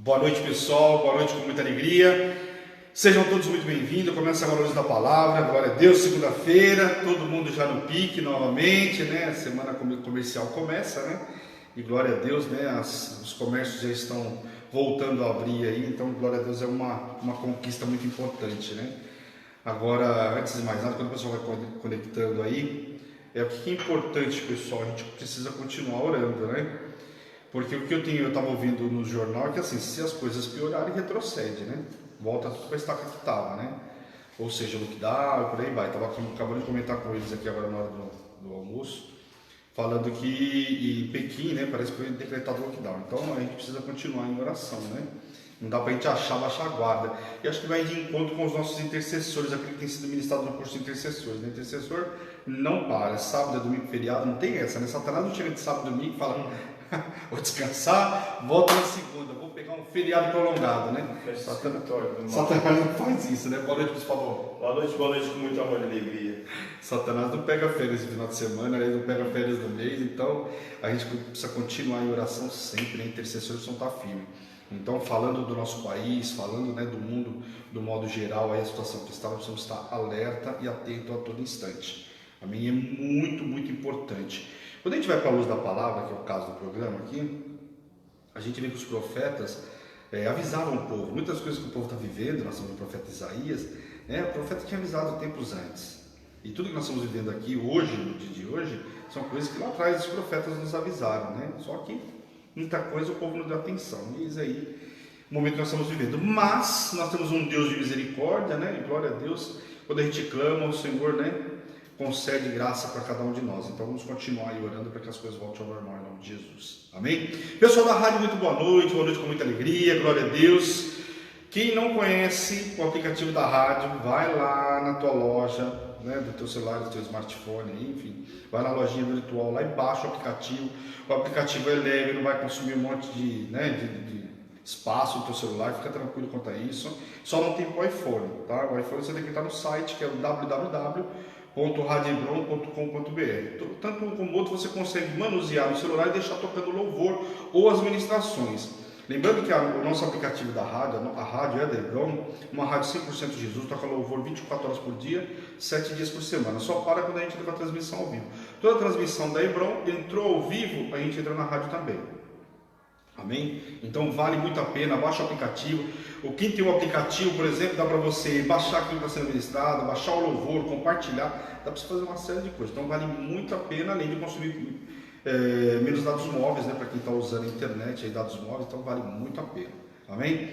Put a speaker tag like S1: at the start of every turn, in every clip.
S1: Boa noite, pessoal, boa noite com muita alegria. Sejam todos muito bem-vindos. Começa agora a Luz da Palavra, glória a Deus, segunda-feira, todo mundo já no pique novamente, né? A semana comercial começa, né? E glória a Deus, né? Os comércios já estão voltando a abrir aí, então glória a Deus é uma conquista muito importante, né? Agora, antes de mais nada, quando o pessoal vai conectando aí, o que é importante, pessoal, a gente precisa continuar orando, né? Porque o que eu estava ouvindo no jornal é que assim, se as coisas piorarem, retrocede, né? Volta para a estaca que estava, né? Ou seja, lockdown, por aí vai. Estava acabando de comentar com eles aqui agora na hora do almoço, falando que em Pequim, né, parece que foi decretado lockdown. Então a gente precisa continuar em oração, né? Não dá para a gente baixar a guarda. E acho que vai de encontro com os nossos intercessores, aquilo que tem sido ministrado no curso de intercessores. Né? Intercessor não para, sábado, domingo, feriado, não tem essa, né? Satanás não chega de sábado e domingo e fala, vou descansar, volto na segunda, vou pegar um feriado prolongado, né? Satanás não faz isso, né? Boa noite, por favor.
S2: Boa noite com muito amor e alegria.
S1: Satanás não pega férias no final de semana, ele não pega férias no mês, então a gente precisa continuar em oração sempre, né? Intercessores precisam estar firmes. Então, falando do nosso país, falando, né, do mundo, do modo geral, aí a situação que está, nós precisamos estar alerta e atento a todo instante. A mim é muito, muito importante. Quando a gente vai para a luz da palavra, que é o caso do programa aqui, a gente vê que os profetas avisavam o povo. Muitas coisas que o povo está vivendo, nós somos o profeta Isaías, né, o profeta tinha avisado tempos antes. E tudo que nós estamos vivendo aqui hoje, no dia de hoje, são coisas que lá atrás os profetas nos avisaram, né? Só que muita coisa o povo não deu atenção. E isso aí, o momento que nós estamos vivendo. Mas nós temos um Deus de misericórdia, né? E glória a Deus, quando a gente clama, o Senhor, né, concede graça para cada um de nós. Então vamos continuar aí orando para que as coisas voltem ao normal em nome de Jesus. Amém? Pessoal da rádio, muito boa noite com muita alegria, glória a Deus. Quem não conhece o aplicativo da rádio, vai lá na tua loja, né, do teu celular, do teu smartphone, enfim, vai na lojinha virtual lá e baixa o aplicativo. O aplicativo é leve, não vai consumir um monte de espaço no teu celular, fica tranquilo quanto a isso. Só não tem para o iPhone, tá? O iPhone você tem que estar no site, que é o www.radiobron.com.br. Tanto um como o outro você consegue manusear no celular e deixar tocando louvor ou as ministrações. Lembrando que o nosso aplicativo da rádio, a rádio é da Hebron, uma rádio 100% Jesus, toca louvor 24 horas por dia, 7 dias por semana. Só para quando a gente entra com a transmissão ao vivo. Toda a transmissão da Hebron entrou ao vivo, a gente entra na rádio também. Amém? Então vale muito a pena, baixa o aplicativo. Quem tem um aplicativo, por exemplo, dá para você baixar aquilo que está sendo ministrado, baixar o louvor, compartilhar, dá para você fazer uma série de coisas. Então vale muito a pena, além de consumir menos dados móveis, né, para quem está usando a internet, aí, dados móveis, então vale muito a pena. Amém?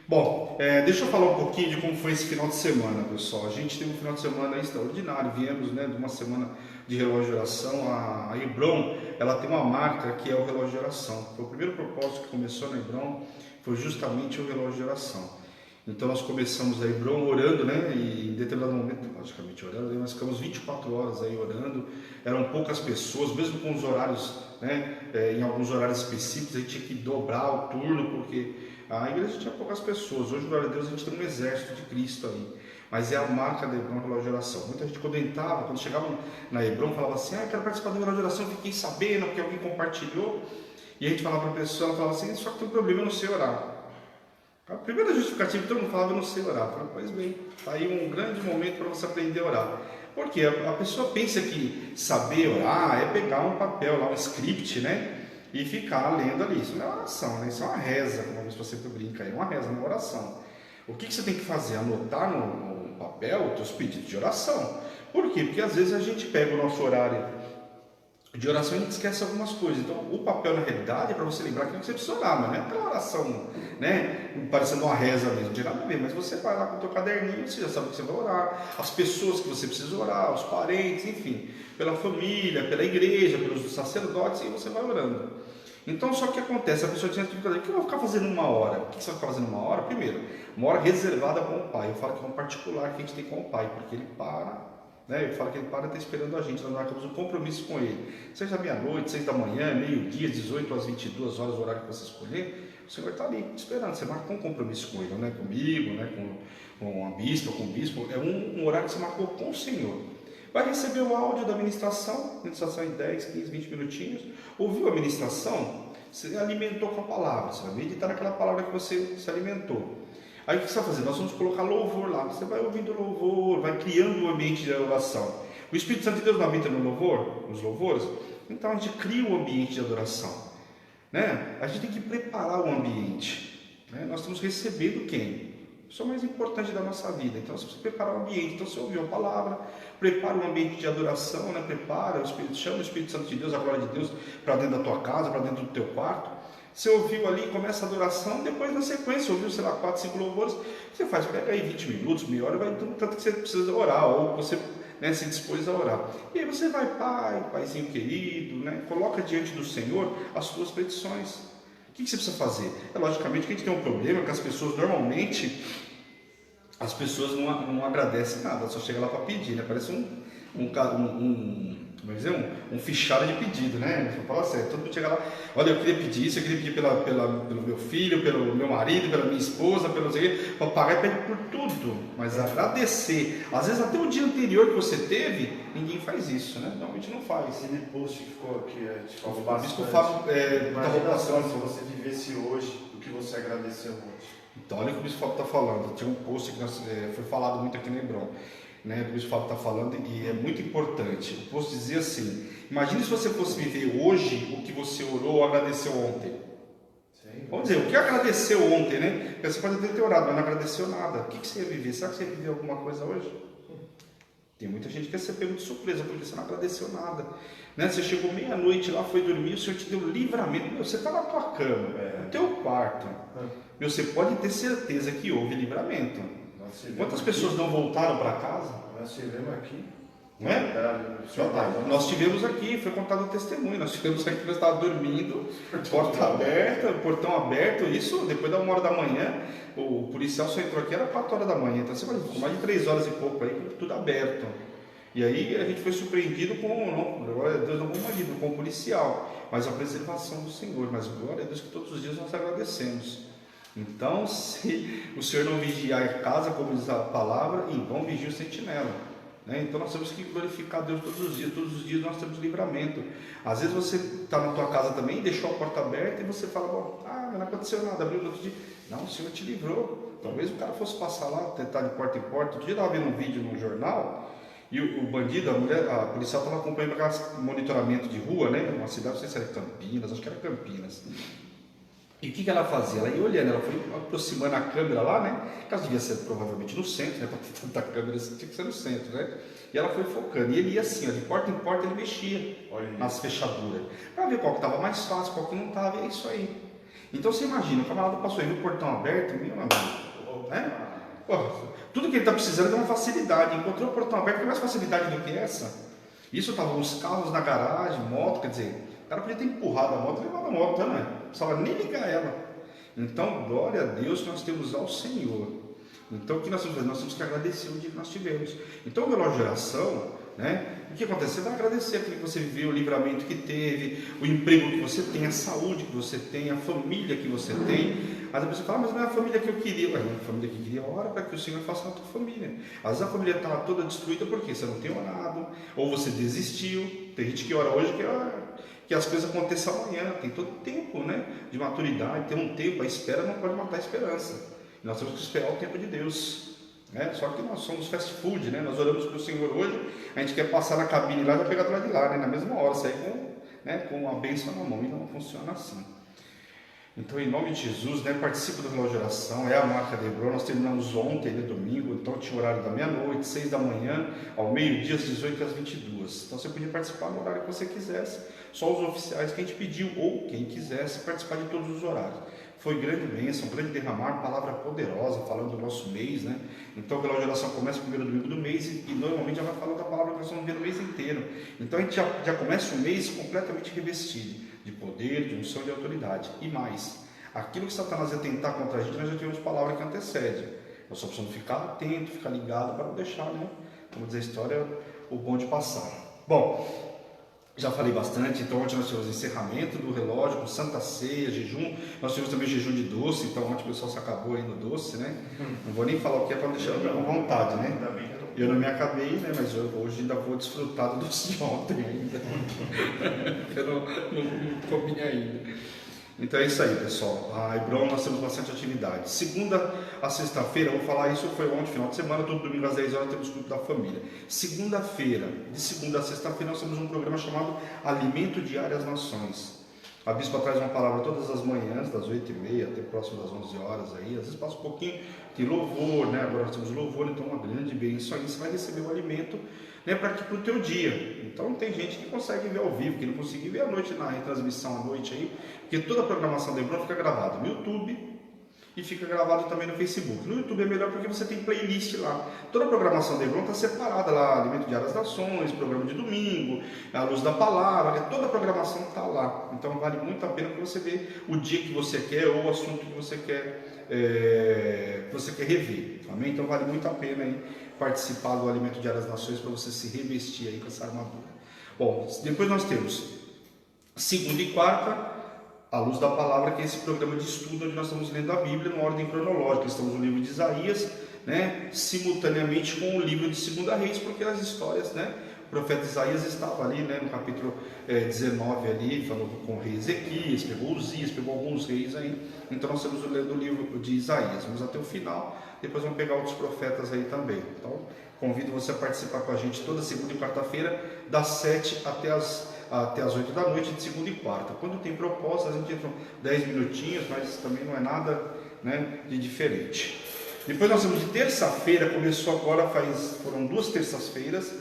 S1: Bom, deixa eu falar um pouquinho de como foi esse final de semana, pessoal. A gente teve um final de semana extraordinário, viemos, né, de uma semana de relógio de oração. A Hebron, ela tem uma marca que é o relógio de oração. Foi o primeiro propósito que começou na Hebron, foi justamente o relógio de oração. Então nós começamos a Hebron orando, né, e em determinado momento, logicamente orando, nós ficamos 24 horas aí orando, eram poucas pessoas, mesmo com os horários, né, em alguns horários específicos, a gente tinha que dobrar o turno, porque a igreja tinha poucas pessoas. Hoje, glória a Deus, a gente tem um exército de Cristo aí, mas é a marca da Hebron, relógio de oração. Muita gente quando chegava na Hebron, falava assim, eu quero participar do relógio de oração, fiquei sabendo, porque alguém compartilhou, e a gente falava para a pessoa, ela falava assim, só que tem um problema, eu não sei orar. A primeira justificativa, todo mundo falava, eu não sei orar. Eu falei, pois bem, está aí um grande momento para você aprender a orar. Porque a pessoa pensa que saber orar é pegar um papel lá, um script, né? E ficar lendo ali. Isso não é oração, né? Isso é uma reza, como a pessoa sempre brinca aí, uma reza, uma oração. O que você tem que fazer? Anotar no papel os teus pedidos de oração. Por quê? Porque às vezes a gente pega o nosso horário de oração e a gente esquece algumas coisas. Então, o papel, na realidade, é para você lembrar que você precisa orar, mas não é aquela oração, né, parecendo uma reza mesmo, não tem nada a ver, mas você vai lá com o teu caderninho, você já sabe que você vai orar, as pessoas que você precisa orar, os parentes, enfim, pela família, pela igreja, pelos sacerdotes, e você vai orando. Então, só que acontece, a pessoa tinha que fazer, o que eu vou ficar fazendo uma hora? O que você vai ficar fazendo uma hora? Primeiro, uma hora reservada com o Pai. Eu falo que é um particular que a gente tem com o Pai, porque ele para, né? Eu falo que ele para estar esperando a gente, nós marcamos um compromisso com ele. Seja meia-noite, 6 da manhã, meio-dia, 18 às 22 horas, o horário que você escolher, o Senhor está ali esperando. Você marca um compromisso com ele, não é comigo, né? com a bispa, com o bispo. É um horário que você marcou com o Senhor. Vai receber o áudio da ministração em 10, 15, 20 minutinhos. Ouviu a ministração? Você alimentou com a palavra, você vai meditar naquela palavra que você se alimentou. Aí o que você vai fazer? Nós vamos colocar louvor lá. Você vai ouvindo louvor, vai criando um ambiente de adoração. O Espírito Santo de Deus não habita no louvor, nos louvores? Então a gente cria um ambiente de adoração. Né? A gente tem que preparar o ambiente. Né? Nós estamos recebendo quem? Isso é o mais importante da nossa vida. Então você precisa preparar o ambiente. Então você ouviu a palavra, prepara um ambiente de adoração, né? Prepara, chama o Espírito Santo de Deus, a glória de Deus, para dentro da tua casa, para dentro do teu quarto. Você ouviu ali, começa a adoração, depois na sequência, ouviu, sei lá, 4, 5 louvores, você faz, pega aí 20 minutos, meia hora, vai tanto que você precisa orar, ou você, né, se dispôs a orar. E aí você vai, paizinho querido, né, coloca diante do Senhor as suas petições. O que você precisa fazer? Logicamente que a gente tem um problema que as pessoas, normalmente, as pessoas não agradecem nada, só chega lá para pedir, né, parece como é dizer, um fichário de pedido, né? Fala sério, todo mundo chega lá, olha, eu queria pedir isso, eu queria pedir pelo meu filho, pelo meu marido, pela minha esposa, pelo para pagar e pedir por tudo, mas agradecer, às vezes até o dia anterior que você teve, ninguém faz isso, né? Normalmente não faz.
S2: Aquele post que ficou aqui, a gente falou
S1: bastante. Isso que eu falo,
S2: imagina só se você vivesse hoje o que você agradeceu ontem.
S1: Então, olha o que o Bispo Fábio está falando, tinha um post que foi falado muito aqui no Hebron. Né, o Bispo Fábio está falando e é muito importante. Eu posso dizer assim: imagine se você fosse viver hoje o que você orou ou agradeceu ontem. Sim. Vamos dizer, o que agradeceu ontem, né? Você pode até ter orado, mas não agradeceu nada. O que você ia viver? Será que você ia viver alguma coisa hoje? Tem muita gente que quer ser pego de surpresa porque você não agradeceu nada. Né? Você chegou meia-noite lá, foi dormir, o Senhor te deu livramento. Meu, você está na tua cama, no teu quarto. Meu, você pode ter certeza que houve livramento. Quantas pessoas não voltaram para casa?
S2: Nós tivemos aqui.
S1: Não é? Nós tivemos aqui, foi contado o testemunho. Nós tivemos aqui, nós estávamos dormindo, porta aberta, portão aberto. Isso depois da 1h da manhã. O policial só entrou aqui, era 4h da manhã. Então você vai ficou mais de 3 horas e pouco aí, tudo aberto. E aí a gente foi surpreendido com, glória a Deus, não com o marido, com o policial, mas a preservação do Senhor. Mas glória a Deus que todos os dias nós agradecemos. Então, se o Senhor não vigiar a casa, como diz a palavra, em vão vigia o sentinela. Né? Então nós temos que glorificar Deus todos os dias nós temos livramento. Às vezes você está na tua casa também, deixou a porta aberta e você fala, bom, não aconteceu nada, abriu no outro dia. Não, o Senhor te livrou. Talvez o cara fosse passar lá, tentar de porta em porta. Outro dia eu estava vendo um vídeo no jornal, e o bandido, a policial estava acompanhando aquele monitoramento de rua, né? Uma cidade, não sei se era Campinas, acho que era Campinas. E o que ela fazia? Ela ia olhando, ela foi aproximando a câmera lá, né? Caso devia ser provavelmente no centro, né? Para ter tanta câmera, tinha que ser no centro, né? E ela foi focando. E ele ia assim, ó, de porta em porta ele mexia nas fechaduras. Para ver qual que estava mais fácil, qual que não estava, e é isso aí. Então você imagina, o camarada passou aí no portão aberto, meu amigo, né? Pô, tudo que ele está precisando é uma facilidade. Encontrou o portão aberto, tem mais facilidade do que essa. Isso estavam os carros na garagem, moto, quer dizer, o cara podia ter empurrado a moto e levado a moto, não é? Não precisava nem ligar ela. Então, glória a Deus que nós temos ao Senhor. Então, o que nós temos que fazer? Nós temos que agradecer o dia que nós tivemos. Então, o relógio de oração, né? O que acontece? Você vai agradecer aquilo que você viveu, o livramento que teve, o emprego que você tem, a saúde que você tem, a família que você tem. Mas a pessoa fala, mas não é a família que eu queria. Mas a família que eu queria, ora para que o Senhor faça na tua família. Às vezes a família está toda destruída porque você não tem orado, ou você desistiu. Tem gente que ora hoje que as coisas aconteçam amanhã. Tem todo tempo, né, de maturidade, tem um tempo. A espera não pode matar a esperança. Nós temos que esperar o tempo de Deus. Só que nós somos fast food, né? Nós oramos para o Senhor hoje, a gente quer passar na cabine lá e já pegar do lado de lá, né? Na mesma hora, sair com a bênção na mão, e não funciona assim. Então, em nome de Jesus, né, participa do relógio de oração, é a marca de Hebron. Nós terminamos ontem, domingo, então tinha o horário da meia-noite, 6 da manhã, ao meio-dia, às 18 às 22. Então você podia participar no horário que você quisesse, só os oficiais que a gente pediu, ou quem quisesse participar de todos os horários. Foi grande bênção, grande derramar, palavra poderosa, falando do nosso mês, né? Então o relógio de oração começa no primeiro domingo do mês e normalmente já vai falando da palavra que nós vamos ver no mês inteiro. Então a gente já começa o mês completamente revestido de poder, de unção e de autoridade. E mais, aquilo que Satanás ia tentar contra a gente, nós já tivemos palavra que antecede. Nós só precisamos ficar atento, ficar ligado para não deixar, né? Como diz a história, o bonde passar. Bom, já falei bastante, então ontem nós tivemos encerramento do relógio, com Santa Ceia, jejum. Nós tivemos também jejum de doce, então ontem o pessoal se acabou aí no doce, né? Não vou nem falar o que é para não deixar com vontade, né? Eu não me acabei, né? Mas hoje ainda vou desfrutar do doce de ontem ainda. Eu não comi ainda. Então é isso aí, pessoal. A Hebron, nós temos bastante atividade. Segunda a sexta-feira, eu vou falar isso, foi ontem, final de semana, todo domingo às 10 horas temos culto da família. Segunda-feira, de segunda a sexta-feira, nós temos um programa chamado Alimento Diário às Nações. A bispa traz uma palavra todas as manhãs, das 8h30 até próximo das 11 horas aí. Às vezes passa um pouquinho, tem louvor, né? Agora nós temos louvor, então uma grande bênção aí. Você vai receber o alimento, né, para o teu dia. Então tem gente que consegue ver ao vivo, que não conseguiu ver à noite na retransmissão à noite aí, porque toda a programação da Hebron fica gravada no YouTube e fica gravado também no Facebook. No YouTube é melhor porque você tem playlist lá. Toda a programação da Hebron está separada lá, Alimento Diário das Nações, programa de domingo, a Luz da Palavra, né? Toda a programação está lá. Então vale muito a pena que você vê o dia que você quer ou o assunto que você quer rever. Amém? Então vale muito a pena aí participar do Alimento Diário das Nações para você se revestir aí com essa armadura. Bom, depois nós temos segunda e quarta, a Luz da Palavra, que é esse programa de estudo onde nós estamos lendo a Bíblia numa ordem cronológica. Estamos no livro de Isaías, né, simultaneamente com o livro de 2 Reis, porque as histórias, né, o profeta Isaías estava ali, né, no capítulo 19 ali, falando com o rei Ezequias, pegou Uzias, pegou alguns reis aí. Então nós estamos lendo o livro de Isaías, vamos até o final, depois vamos pegar outros profetas aí também. Então convido você a participar com a gente toda segunda e quarta-feira, das 7 até as 8 da noite, de segunda e quarta. Quando tem proposta, a gente entra 10 minutinhos, mas também não é nada, né, de diferente. Depois nós temos de terça-feira, começou agora, foram 2 terças-feiras,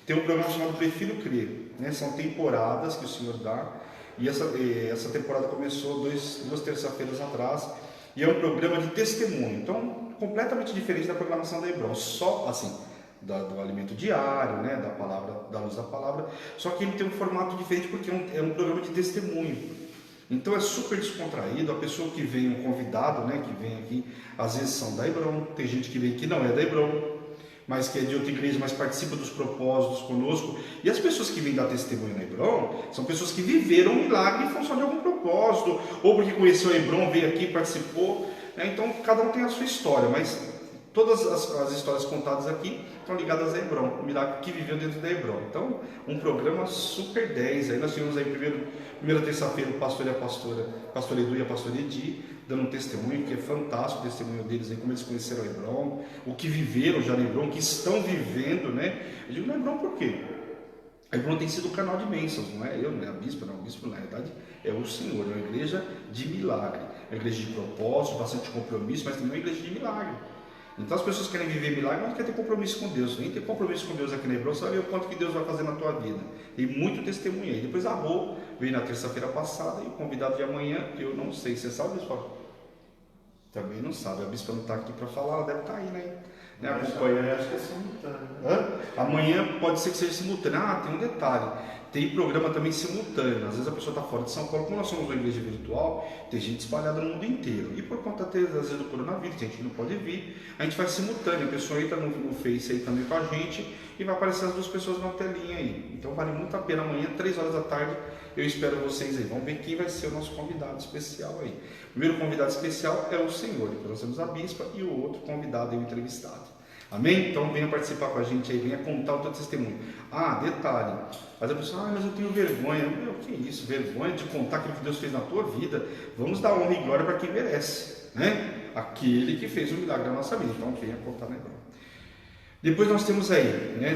S1: tem um programa chamado Prefiro Crer, né? São temporadas que o Senhor dá, e essa temporada começou 2 terças-feiras atrás, e é um programa de testemunho, então completamente diferente da programação da Hebron, só assim, do alimento diário, né, da palavra, da Luz da Palavra, só que ele tem um formato diferente porque é um programa de testemunho. Então é super descontraído. A pessoa que vem, um convidado, né, que vem aqui, às vezes são da Hebron, tem gente que vem que não é da Hebron, mas que é de outra igreja, mas participa dos propósitos conosco. E as pessoas que vêm dar testemunho na Hebron são pessoas que viveram um milagre em função de algum propósito, ou porque conheceu a Hebron, veio aqui, participou, né? Então cada um tem a sua história, mas todas as histórias contadas aqui estão ligadas a Hebron, o milagre que viveu dentro da Hebron. Então, um programa super 10. Aí nós tivemos aí primeira terça-feira o pastor e a pastora, pastor Edu e a pastora Edi, dando um testemunho, que é fantástico o testemunho deles, aí, como eles conheceram a Hebron, o que viveram já na Hebron, o que estão vivendo, né? Eu digo na Hebron por quê? A Hebron tem sido o canal de bênçãos, não é eu, não é a bispa, não. O bispo, na verdade, é o Senhor, é uma igreja de milagre, é uma igreja de propósito, bastante compromisso, mas também é uma igreja de milagre. Então as pessoas querem viver milagre, mas não querem ter compromisso com Deus. Vem ter compromisso com Deus aqui na Hebron, você vai ver o quanto que Deus vai fazer na tua vida. Tem muito testemunho aí. Depois a Rô veio na terça-feira passada e o convidado de amanhã, eu não sei. Você sabe, bispa? Também não sabe. A bispa não está aqui para falar, ela deve estar aí, né?
S2: Acompanhando, acho que é simultâneo.
S1: Amanhã pode ser que seja simultâneo. Ah, tem um detalhe. Tem programa também simultâneo. Às vezes a pessoa está fora de São Paulo. Como nós somos uma igreja virtual, tem gente espalhada no mundo inteiro. E por conta, às vezes, do coronavírus, tem gente que não pode vir. A gente faz simultâneo. A pessoa entra no Face aí também com a gente e vai aparecer as 2 pessoas na telinha aí. Então vale muito a pena. Amanhã, 3 horas da tarde, eu espero vocês aí. Vamos ver quem vai ser o nosso convidado especial aí. O primeiro convidado especial é o Senhor. Depois nós temos a bispa e o outro convidado aí, o entrevistado. Amém? Então venha participar com a gente aí, venha contar o teu testemunho. Ah, detalhe, mas a pessoa, mas eu tenho vergonha. Meu, que isso? Vergonha de contar aquilo que Deus fez na tua vida? Vamos dar honra e glória para quem merece, né? Aquele que fez o milagre na nossa vida. Então venha contar na glória. Depois nós temos aí, né,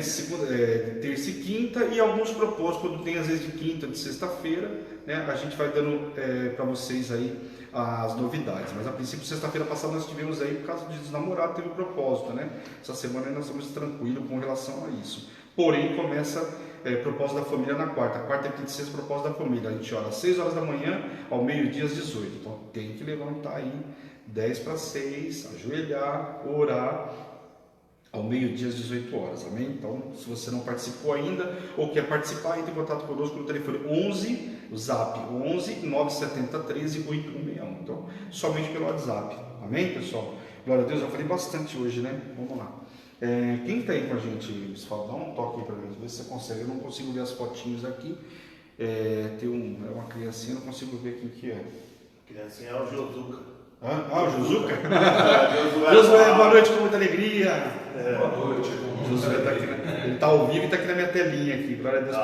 S1: terça e quinta, e alguns propósitos, quando tem às vezes de quinta, de sexta-feira, né, a gente vai dando para vocês aí as novidades. Mas a princípio, sexta-feira passada nós tivemos aí, por causa dos namorados, teve propósito, né? Essa semana nós estamos tranquilos com relação a isso. Porém, começa propósito da família na quarta. Quarta, quinta e sexta, propósito da família. A gente ora às 6 horas da manhã, ao meio-dia, às 18. Então tem que levantar aí 10 para 6, ajoelhar, orar, ao meio-dia, às 18 horas, amém? Então, se você não participou ainda, ou quer participar, entre em contato conosco no telefone 11, o zap 11 970 13 8161. Então, somente pelo WhatsApp, amém, pessoal? Glória a Deus, eu falei bastante hoje, né? Vamos lá. Quem está aí com a gente, pessoal? Dá um toque aí para mim, ver se você consegue. Eu não consigo ver as fotinhos aqui. Tem uma criancinha, não consigo ver quem que é.
S2: Criancinha é o Josuca.
S1: O Josuca? Josué, boa noite, com muita alegria.
S3: Boa noite.
S1: Josué está aqui, ele está ao vivo e está aqui na minha telinha aqui. Glória a Deus.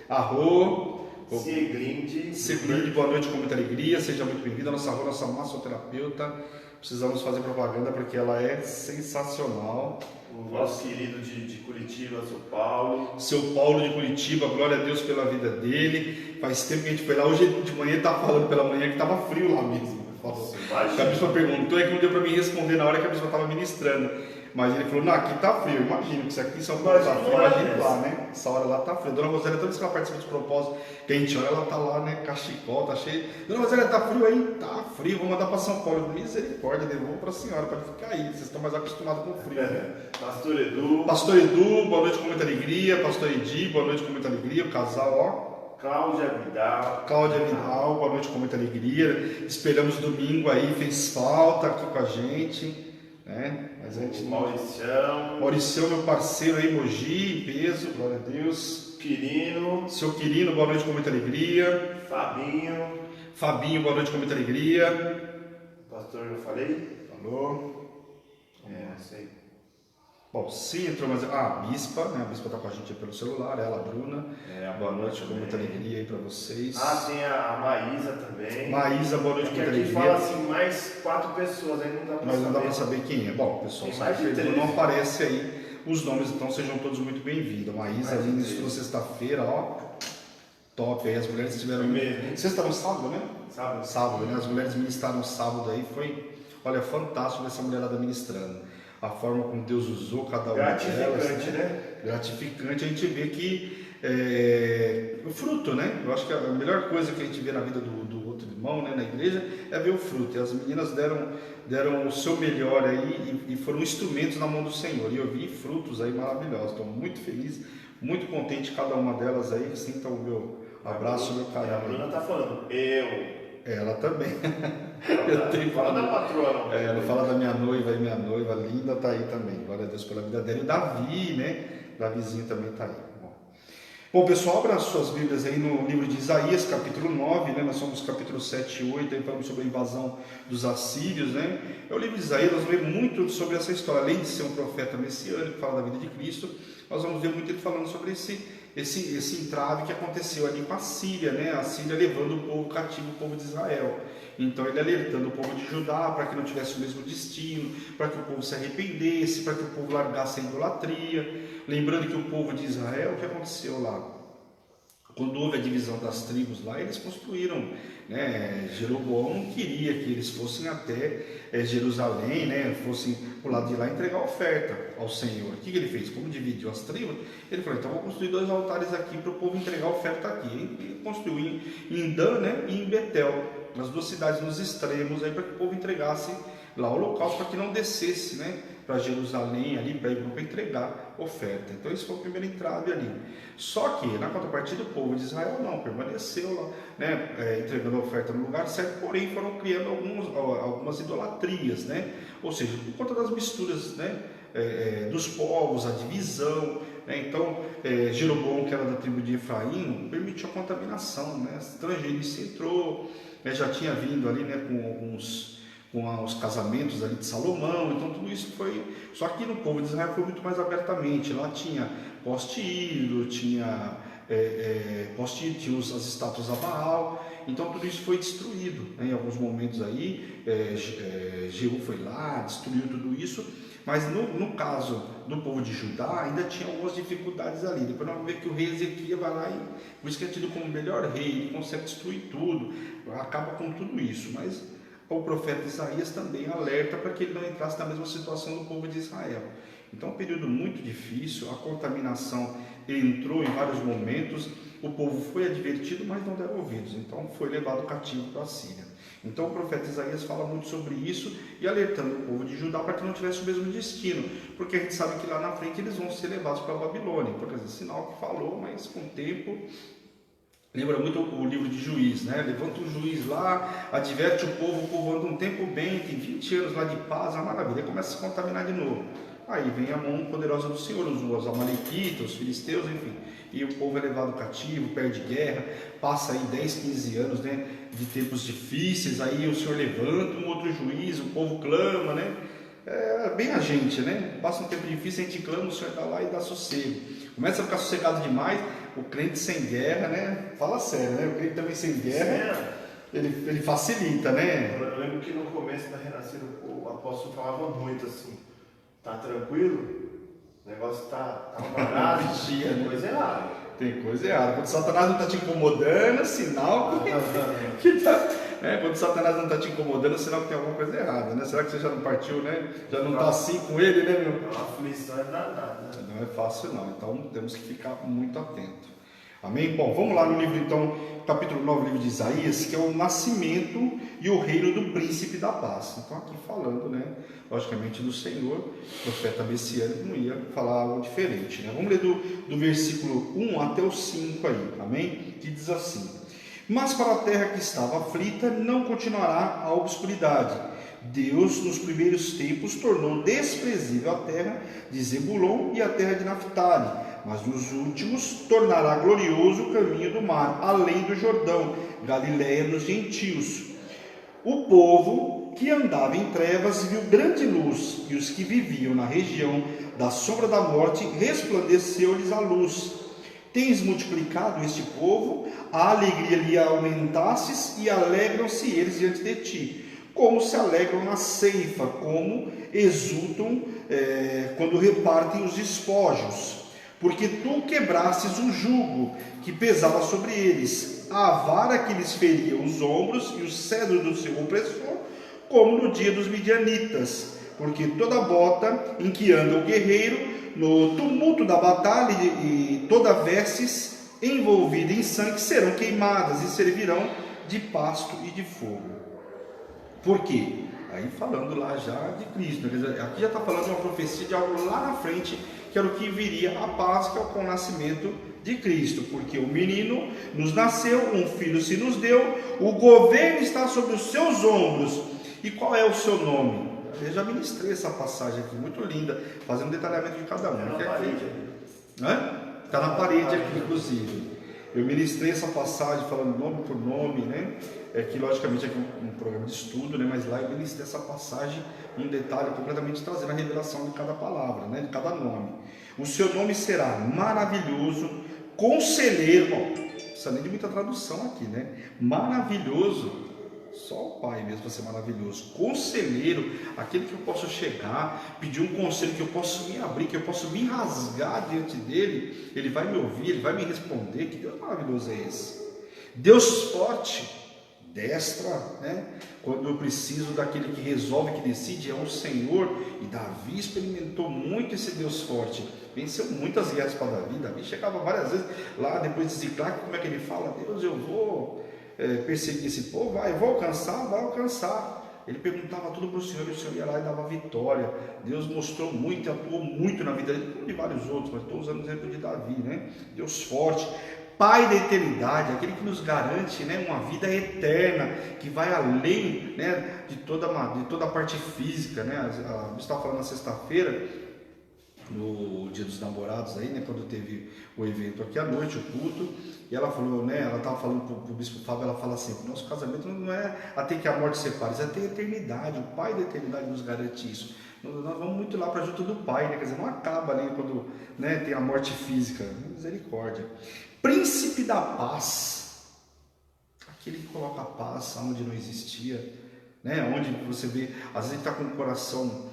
S2: Arro. Sieglinde,
S1: boa noite com muita alegria, seja muito bem-vinda à nossa rua, nossa massoterapeuta. Precisamos fazer propaganda porque ela é sensacional.
S2: O nosso querido de Curitiba,
S1: Seu Paulo de Curitiba, glória a Deus pela vida dele. Faz tempo que a gente foi lá, hoje de manhã ele estava falando pela manhã que estava frio lá mesmo. A bispa perguntou, é que não deu para mim responder na hora que a bispa estava ministrando. Mas ele falou, não, aqui tá frio, imagino que isso aqui em São Paulo tá frio, imagina lá, né? Essa hora lá tá frio. Dona Rosélia, toda vez que ela participa dos propósitos, que a gente olha, ela tá lá, né? Cachecol, tá cheio. Dona Rosélia, tá frio aí? Tá frio, vou mandar para São Paulo. Misericórdia, devolvo para a senhora, pode ficar aí, vocês estão mais acostumados com o frio, né? Pastor Edu, boa noite com muita alegria. Pastor Edi, boa noite com muita alegria. O casal, ó.
S2: Cláudia
S1: Vidal, boa noite com muita alegria. Esperamos domingo aí, fez falta aqui com a gente, né? Mas a gente Mauricião, meu parceiro aí, Mogi, em peso, glória a Deus. Seu Quirino, boa noite com muita alegria. Fabinho, boa noite com muita alegria.
S2: Pastor, eu falei?
S1: Falou.
S2: Sei.
S1: Bom, sim, entrou mais. A bispa, né? A bispa está com a gente aí pelo celular, ela, a Bruna. Boa noite, com muita alegria aí para vocês.
S2: Tem a Maísa também.
S1: Maísa, boa noite, com muita alegria.
S2: Aqui fala assim, mais 4 pessoas, aí não dá para saber.
S1: Mas não dá para saber quem é. Bom, pessoal, não aparece aí os nomes, então sejam todos muito bem-vindos. Maísa ministrou sexta-feira, ó. Top aí, as mulheres tiveram. Sexta no sábado, né? Sábado, né? As mulheres ministraram sábado aí, foi, olha, fantástico essa mulherada ministrando. A forma como Deus usou cada uma delas.
S2: Gratificante, né?
S1: Gratificante, a gente vê que o fruto, né? Eu acho que a melhor coisa que a gente vê na vida do outro irmão, né, na igreja, é ver o fruto. E as meninas deram o seu melhor aí e foram instrumentos na mão do Senhor. E eu vi frutos aí maravilhosos. Estou muito feliz, muito contente cada uma delas aí. Sinta o meu abraço, o meu carinho.
S2: A Bruna está falando,
S1: Ela também.
S2: Fala da patroa, não.
S1: Ela fala da minha noiva, e minha noiva linda está aí também. Glória a Deus pela vida dela. E o Davi, né? Davizinho também está aí. Bom, pessoal, abra as suas Bíblias aí no livro de Isaías, capítulo 9, né? Nós somos capítulo 7 e 8, aí falamos sobre a invasão dos assírios, né? É o livro de Isaías, nós vemos muito sobre essa história, além de ser um profeta messiânico, que fala da vida de Cristo, nós vamos ver muito ele falando sobre esse entrave que aconteceu ali com a Síria, né? A Síria levando o povo cativo, o povo de Israel. Então ele alertando o povo de Judá para que não tivesse o mesmo destino, para que o povo se arrependesse, para que o povo largasse a idolatria. Lembrando que o povo de Israel, o que aconteceu lá? Quando houve a divisão das tribos lá, eles construíram, né? Jeroboão não queria que eles fossem até Jerusalém, né? Fossem para o lado de lá entregar oferta ao Senhor. O que ele fez? Como dividiu as tribos, ele falou, então vou construir 2 altares aqui para o povo entregar oferta aqui. Ele construiu em Dan, né? E em Betel, as 2 cidades nos extremos, aí para que o povo entregasse lá o holocausto, para que não descesse, né? Para Jerusalém ali, para entregar oferta. Então esse foi o primeiro entrave ali. Só que na contrapartida o povo de Israel não, permaneceu lá, né, entregando a oferta no lugar certo, porém foram criando algumas idolatrias, né? Ou seja, por conta das misturas, né, dos povos, a divisão, né? Então Jeroboão, que era da tribo de Efraim, permitiu a contaminação, né? Estrangeirice entrou, né, já tinha vindo ali, né, com os casamentos ali de Salomão, então tudo isso foi. Só que no povo de Israel foi muito mais abertamente. Lá tinha poste ídolo, tinha as estátuas a Baal, então tudo isso foi destruído, né? Em alguns momentos aí, Jeú foi lá, destruiu tudo isso, mas no caso do povo de Judá ainda tinha algumas dificuldades ali. Depois nós vamos ver que o rei Ezequias vai lá e, por isso que é tido como o melhor rei, ele consegue destruir tudo, acaba com tudo isso, mas o profeta Isaías também alerta para que ele não entrasse na mesma situação do povo de Israel. Então, é um período muito difícil, a contaminação entrou em vários momentos, o povo foi advertido, mas não deram ouvidos, então foi levado cativo para a Síria. Então, o profeta Isaías fala muito sobre isso e alertando o povo de Judá para que não tivesse o mesmo destino, porque a gente sabe que lá na frente eles vão ser levados para a Babilônia, por exemplo, sinal que falou, mas com o tempo. Lembra muito o livro de Juiz, né? Levanta o juiz lá, adverte o povo anda um tempo bem, tem 20 anos lá de paz, a maravilha, começa a se contaminar de novo. Aí vem a mão poderosa do Senhor, os amalequitas, os filisteus, enfim, e o povo é levado cativo, perde guerra, passa aí 10, 15 anos, né, de tempos difíceis, aí o Senhor levanta um outro juiz, o povo clama, né? É bem a gente, né? Passa um tempo difícil, a gente clama, o Senhor está lá e dá sossego. Começa a ficar sossegado demais, o crente sem guerra, né? Fala sério, né? O crente também sem guerra, ele facilita, né?
S2: Eu lembro que no começo da Renascer o apóstolo falava muito assim, tá tranquilo? O negócio tá barato,
S1: Vigia, né?
S2: coisa errada.
S1: Tem coisa errada. Quando Satanás não está te incomodando, sinal que tá. Quando Satanás não está te incomodando, sinal que tem alguma coisa errada, né? Será que você já não partiu, né? Já não está assim com ele, né, meu?
S2: A aflição é danada.
S1: Não é fácil, não. Então temos que ficar muito atento. Amém? Bom, vamos lá no livro, então, capítulo 9, livro de Isaías, que é o nascimento e o reino do príncipe da paz. Então, aqui falando, né, logicamente, do Senhor, profeta messiânico, não ia falar algo diferente, né? Vamos ler do versículo 1 até o 5 aí, amém? Que diz assim: Mas para a terra que estava aflita, não continuará a obscuridade. Deus, nos primeiros tempos, tornou desprezível a terra de Zebulon e a terra de Naftali, mas nos últimos tornará glorioso o caminho do mar, além do Jordão, Galiléia dos gentios. O povo que andava em trevas viu grande luz, e os que viviam na região da sombra da morte resplandeceu-lhes a luz. Tens multiplicado este povo, a alegria lhe aumentasses, e alegram-se eles diante de ti, como se alegram na ceifa, como exultam quando repartem os despojos. Porque tu quebrastes o jugo que pesava sobre eles, a vara que lhes feria os ombros e o cedro do seu opressor, como no dia dos midianitas. Porque toda bota em que anda o guerreiro, no tumulto da batalha, e toda vestes envolvida em sangue, serão queimadas e servirão de pasto e de fogo. Por quê? Aí falando lá já de Cristo, aqui já está falando de uma profecia de algo lá na frente, que era o que viria a Páscoa com o nascimento de Cristo, porque o menino nos nasceu, um filho se nos deu, o governo está sobre os seus ombros. E qual é o seu nome? Eu já ministrei essa passagem aqui, muito linda, fazendo um detalhamento de cada um. Está na parede aqui, inclusive. Eu ministrei essa passagem falando nome por nome, né? Que logicamente é um programa de estudo, né? Mas lá eu ministrei essa passagem, um detalhe completamente trazendo a revelação de cada palavra, né? De cada nome. O seu nome será maravilhoso, conselheiro. Bom, não precisa nem de muita tradução aqui, né? Maravilhoso. Só o Pai mesmo para ser maravilhoso. Conselheiro, aquele que eu posso chegar, pedir um conselho, que eu posso me abrir, que eu posso me rasgar diante dele. Ele vai me ouvir, ele vai me responder. Que Deus maravilhoso é esse? Deus forte, destra, né? Quando eu preciso daquele que resolve, que decide, é o Senhor. E Davi experimentou muito esse Deus forte. Venceu muitas guerras para Davi. Davi chegava várias vezes lá depois de Ziclac, como é que ele fala? Deus, eu vou perseguir esse povo, vai alcançar. Ele perguntava tudo para o Senhor, e o Senhor ia lá e dava vitória. Deus mostrou muito e atuou muito na vida dele, de vários outros, mas estou usando o exemplo de Davi, né? Deus forte, Pai da eternidade, aquele que nos garante, né, uma vida eterna, que vai além, né, de toda a parte física, né? A gente estava falando na sexta-feira, no Dia dos Namorados aí, né, quando teve o evento aqui à noite, o culto, e ela falou, né, ela estava falando para o bispo Fábio, ela fala assim, nosso casamento não é até que a morte separe, é até a eternidade, o Pai da eternidade nos garante isso. Nós vamos muito lá para junto do Pai, né, quer dizer, não acaba ali quando, né, tem a morte física, misericórdia. Príncipe da paz, aquele que coloca a paz onde não existia, né, onde você vê, às vezes está com o coração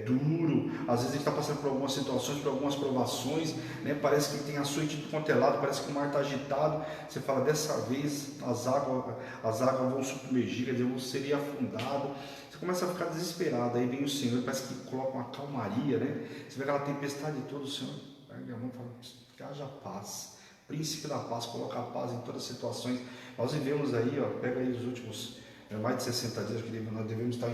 S1: duro, às vezes ele está passando por algumas situações, por algumas provações, né? Parece que ele tem açoite de quanto é lado, parece que o mar está agitado. Você fala, dessa vez as águas vão submergir, quer dizer, eu vou ser afundado. Você começa a ficar desesperado, aí vem o Senhor, parece que coloca uma calmaria, né? Você vê aquela tempestade toda, o Senhor pega a mão e fala, que haja paz. Príncipe da paz, coloca a paz em todas as situações. Nós vivemos aí, ó, pega aí os últimos mais de 60 dias, que nós devemos estar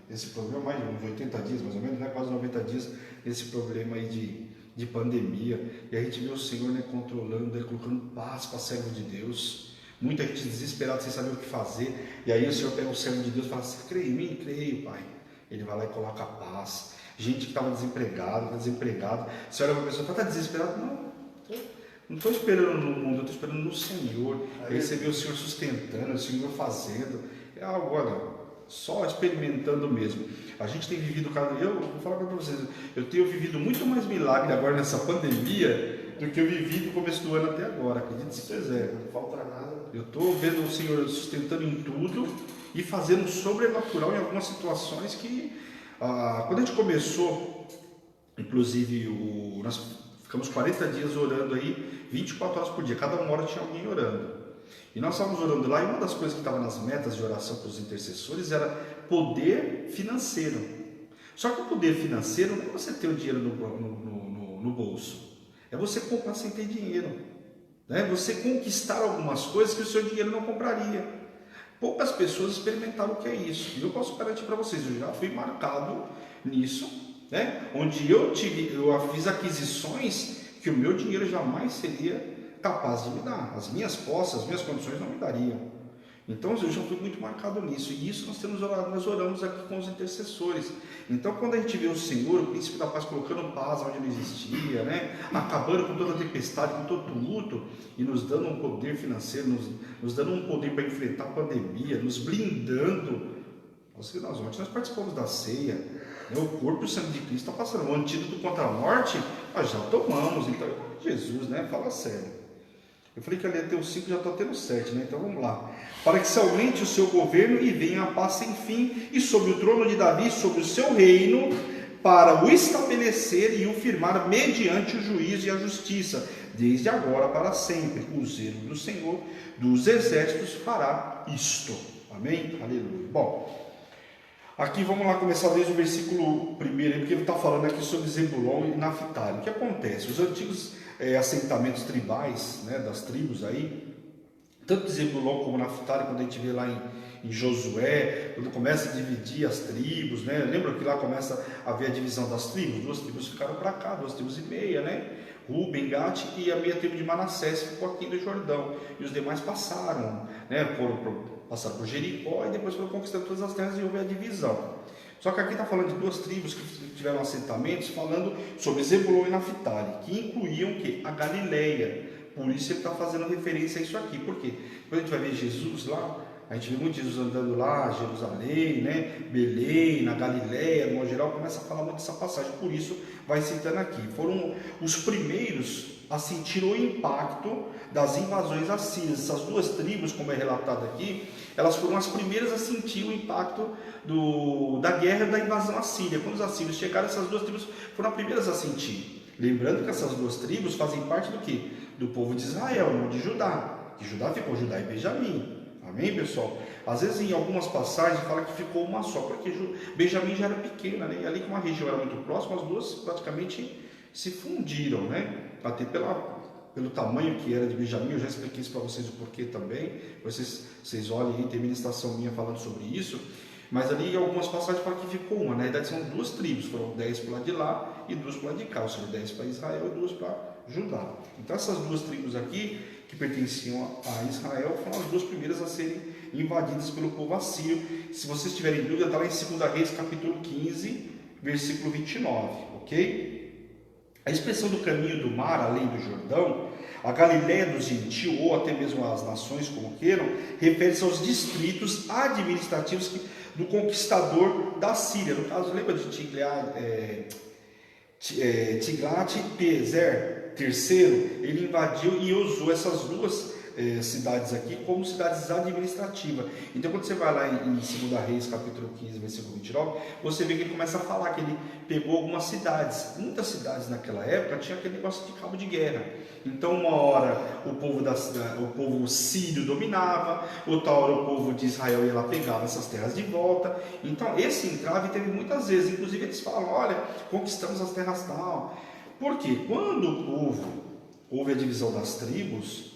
S1: nesse problema, mais de uns 80 dias mais ou menos, né? Quase 90 dias nesse problema aí de pandemia, e a gente vê o Senhor, né, controlando, né, colocando paz para servo de Deus. Muita gente desesperada sem saber o que fazer, e aí o Senhor pega o servo de Deus e fala, você crê em mim? Creio, Pai. Ele vai lá e coloca a paz. Gente que estava desempregado, você olha para a pessoa, está desesperado? Não estou esperando no mundo, eu estou esperando no Senhor. Aí você vê o Senhor sustentando, o Senhor fazendo. É algo, olha, só experimentando mesmo. A gente tem vivido, eu vou falar para vocês, eu tenho vivido muito mais milagre agora nessa pandemia do que eu vivi do começo do ano até agora, acredite se quiser.
S2: Não falta nada.
S1: Eu estou vendo o Senhor sustentando em tudo e fazendo sobrenatural em algumas situações que, quando a gente começou, inclusive, nós ficamos 40 dias orando aí, 24 horas por dia, cada uma hora tinha alguém orando. E nós estávamos orando lá, e uma das coisas que estava nas metas de oração para os intercessores era poder financeiro. Só que o poder financeiro não é você ter o dinheiro no bolso, é você comprar sem ter dinheiro, né? Você conquistar algumas coisas que o seu dinheiro não compraria. Poucas pessoas experimentaram o que é isso. E eu posso garantir para vocês, eu já fui marcado nisso, né? Onde eu fiz aquisições que o meu dinheiro jamais seria capaz de me dar. As minhas posses, as minhas condições não me dariam. Então eu já fui muito marcado nisso. E isso nós oramos aqui com os intercessores. Então quando a gente vê o Senhor, o príncipe da paz, colocando paz onde não existia, né? Acabando com toda a tempestade, com todo tumulto, e nos dando um poder financeiro, nos dando um poder para enfrentar a pandemia, nos blindando. Ontem nós participamos da ceia, né? O corpo e o sangue de Cristo está passando. O antídoto contra a morte nós já tomamos. Então Jesus, né? Fala sério. Eu falei que ali ia ter o 5, já estou tendo 7, né? Então vamos lá. Para que se aumente o seu governo e venha a paz sem fim, e sobre o trono de Davi, sobre o seu reino, para o estabelecer e o firmar mediante o juízo e a justiça, desde agora para sempre. O zelo do Senhor dos exércitos fará isto. Amém? Aleluia. Bom, aqui vamos lá começar desde o versículo 1, porque ele está falando aqui sobre Zebulon e Naftali. O que acontece? Os antigos assentamentos tribais, né, das tribos aí, tanto de Zebulon como Naftali, quando a gente vê lá em Josué, quando começa a dividir as tribos, né? Lembra que lá começa a haver a divisão das tribos? 2 tribos ficaram para cá, 2 tribos e meia, né? Ruben, Gad e a meia tribo de Manassés ficou aqui no Jordão, e os demais passaram, né? Passaram por Jericó e depois foram conquistando todas as terras e houve a divisão. Só que aqui está falando de 2 tribos que tiveram assentamentos, falando sobre Zebulon e Naftali, que incluíam o quê? A Galileia. Por isso ele está fazendo referência a isso aqui. Por quê? Quando a gente vai ver Jesus lá, a gente vê muito Jesus andando lá, Jerusalém, né? Belém, na Galileia, no modo geral, começa a falar muito dessa passagem. Por isso vai citando aqui. Foram os primeiros a sentir o impacto das invasões assírias. Essas 2 tribos, como é relatado aqui, elas foram as primeiras a sentir o impacto da guerra da invasão assíria. Quando os assírios chegaram, essas 2 tribos foram as primeiras a sentir. Lembrando que essas 2 tribos fazem parte do quê? Do povo de Israel, não de Judá. Que Judá ficou Judá e Benjamim. Amém, pessoal? Às vezes em algumas passagens fala que ficou uma só, porque Benjamim já era pequena, né? E ali como a região era muito próxima, as 2 praticamente se fundiram, né? Até pelo tamanho que era de Benjamim, eu já expliquei isso para vocês o porquê também. Vocês olhem aí, tem ministração minha falando sobre isso. Mas ali em algumas passagens fala que ficou uma. Na verdade são 2 tribos, foram 10 para o lado de lá e 2 para o lado de cá, ou seja, 10 para Israel e 2 para Judá. Então essas 2 tribos aqui, que pertenciam a Israel, foram as 2 primeiras a serem invadidas pelo povo assírio. Se vocês tiverem dúvida, está lá em 2 Reis, capítulo 15, versículo 29, ok? A expressão do caminho do mar, além do Jordão, a Galileia do Gentil, ou até mesmo as nações como queiram, refere-se aos distritos administrativos do conquistador da Síria. No caso, lembra de Tiglat-Pileser III? Ele invadiu e usou essas 2 cidades aqui como cidades administrativas. Então quando você vai lá em 2 Reis, capítulo 15, versículo 29, você vê que ele começa a falar que ele pegou algumas cidades. Muitas cidades naquela época tinha aquele negócio de cabo de guerra. Então uma hora o povo sírio dominava, outra hora o povo de Israel ia lá, pegava essas terras de volta. Então esse entrave teve muitas vezes, inclusive eles falam, olha, conquistamos as terras tal. Por quê? Quando o povo houve a divisão das tribos,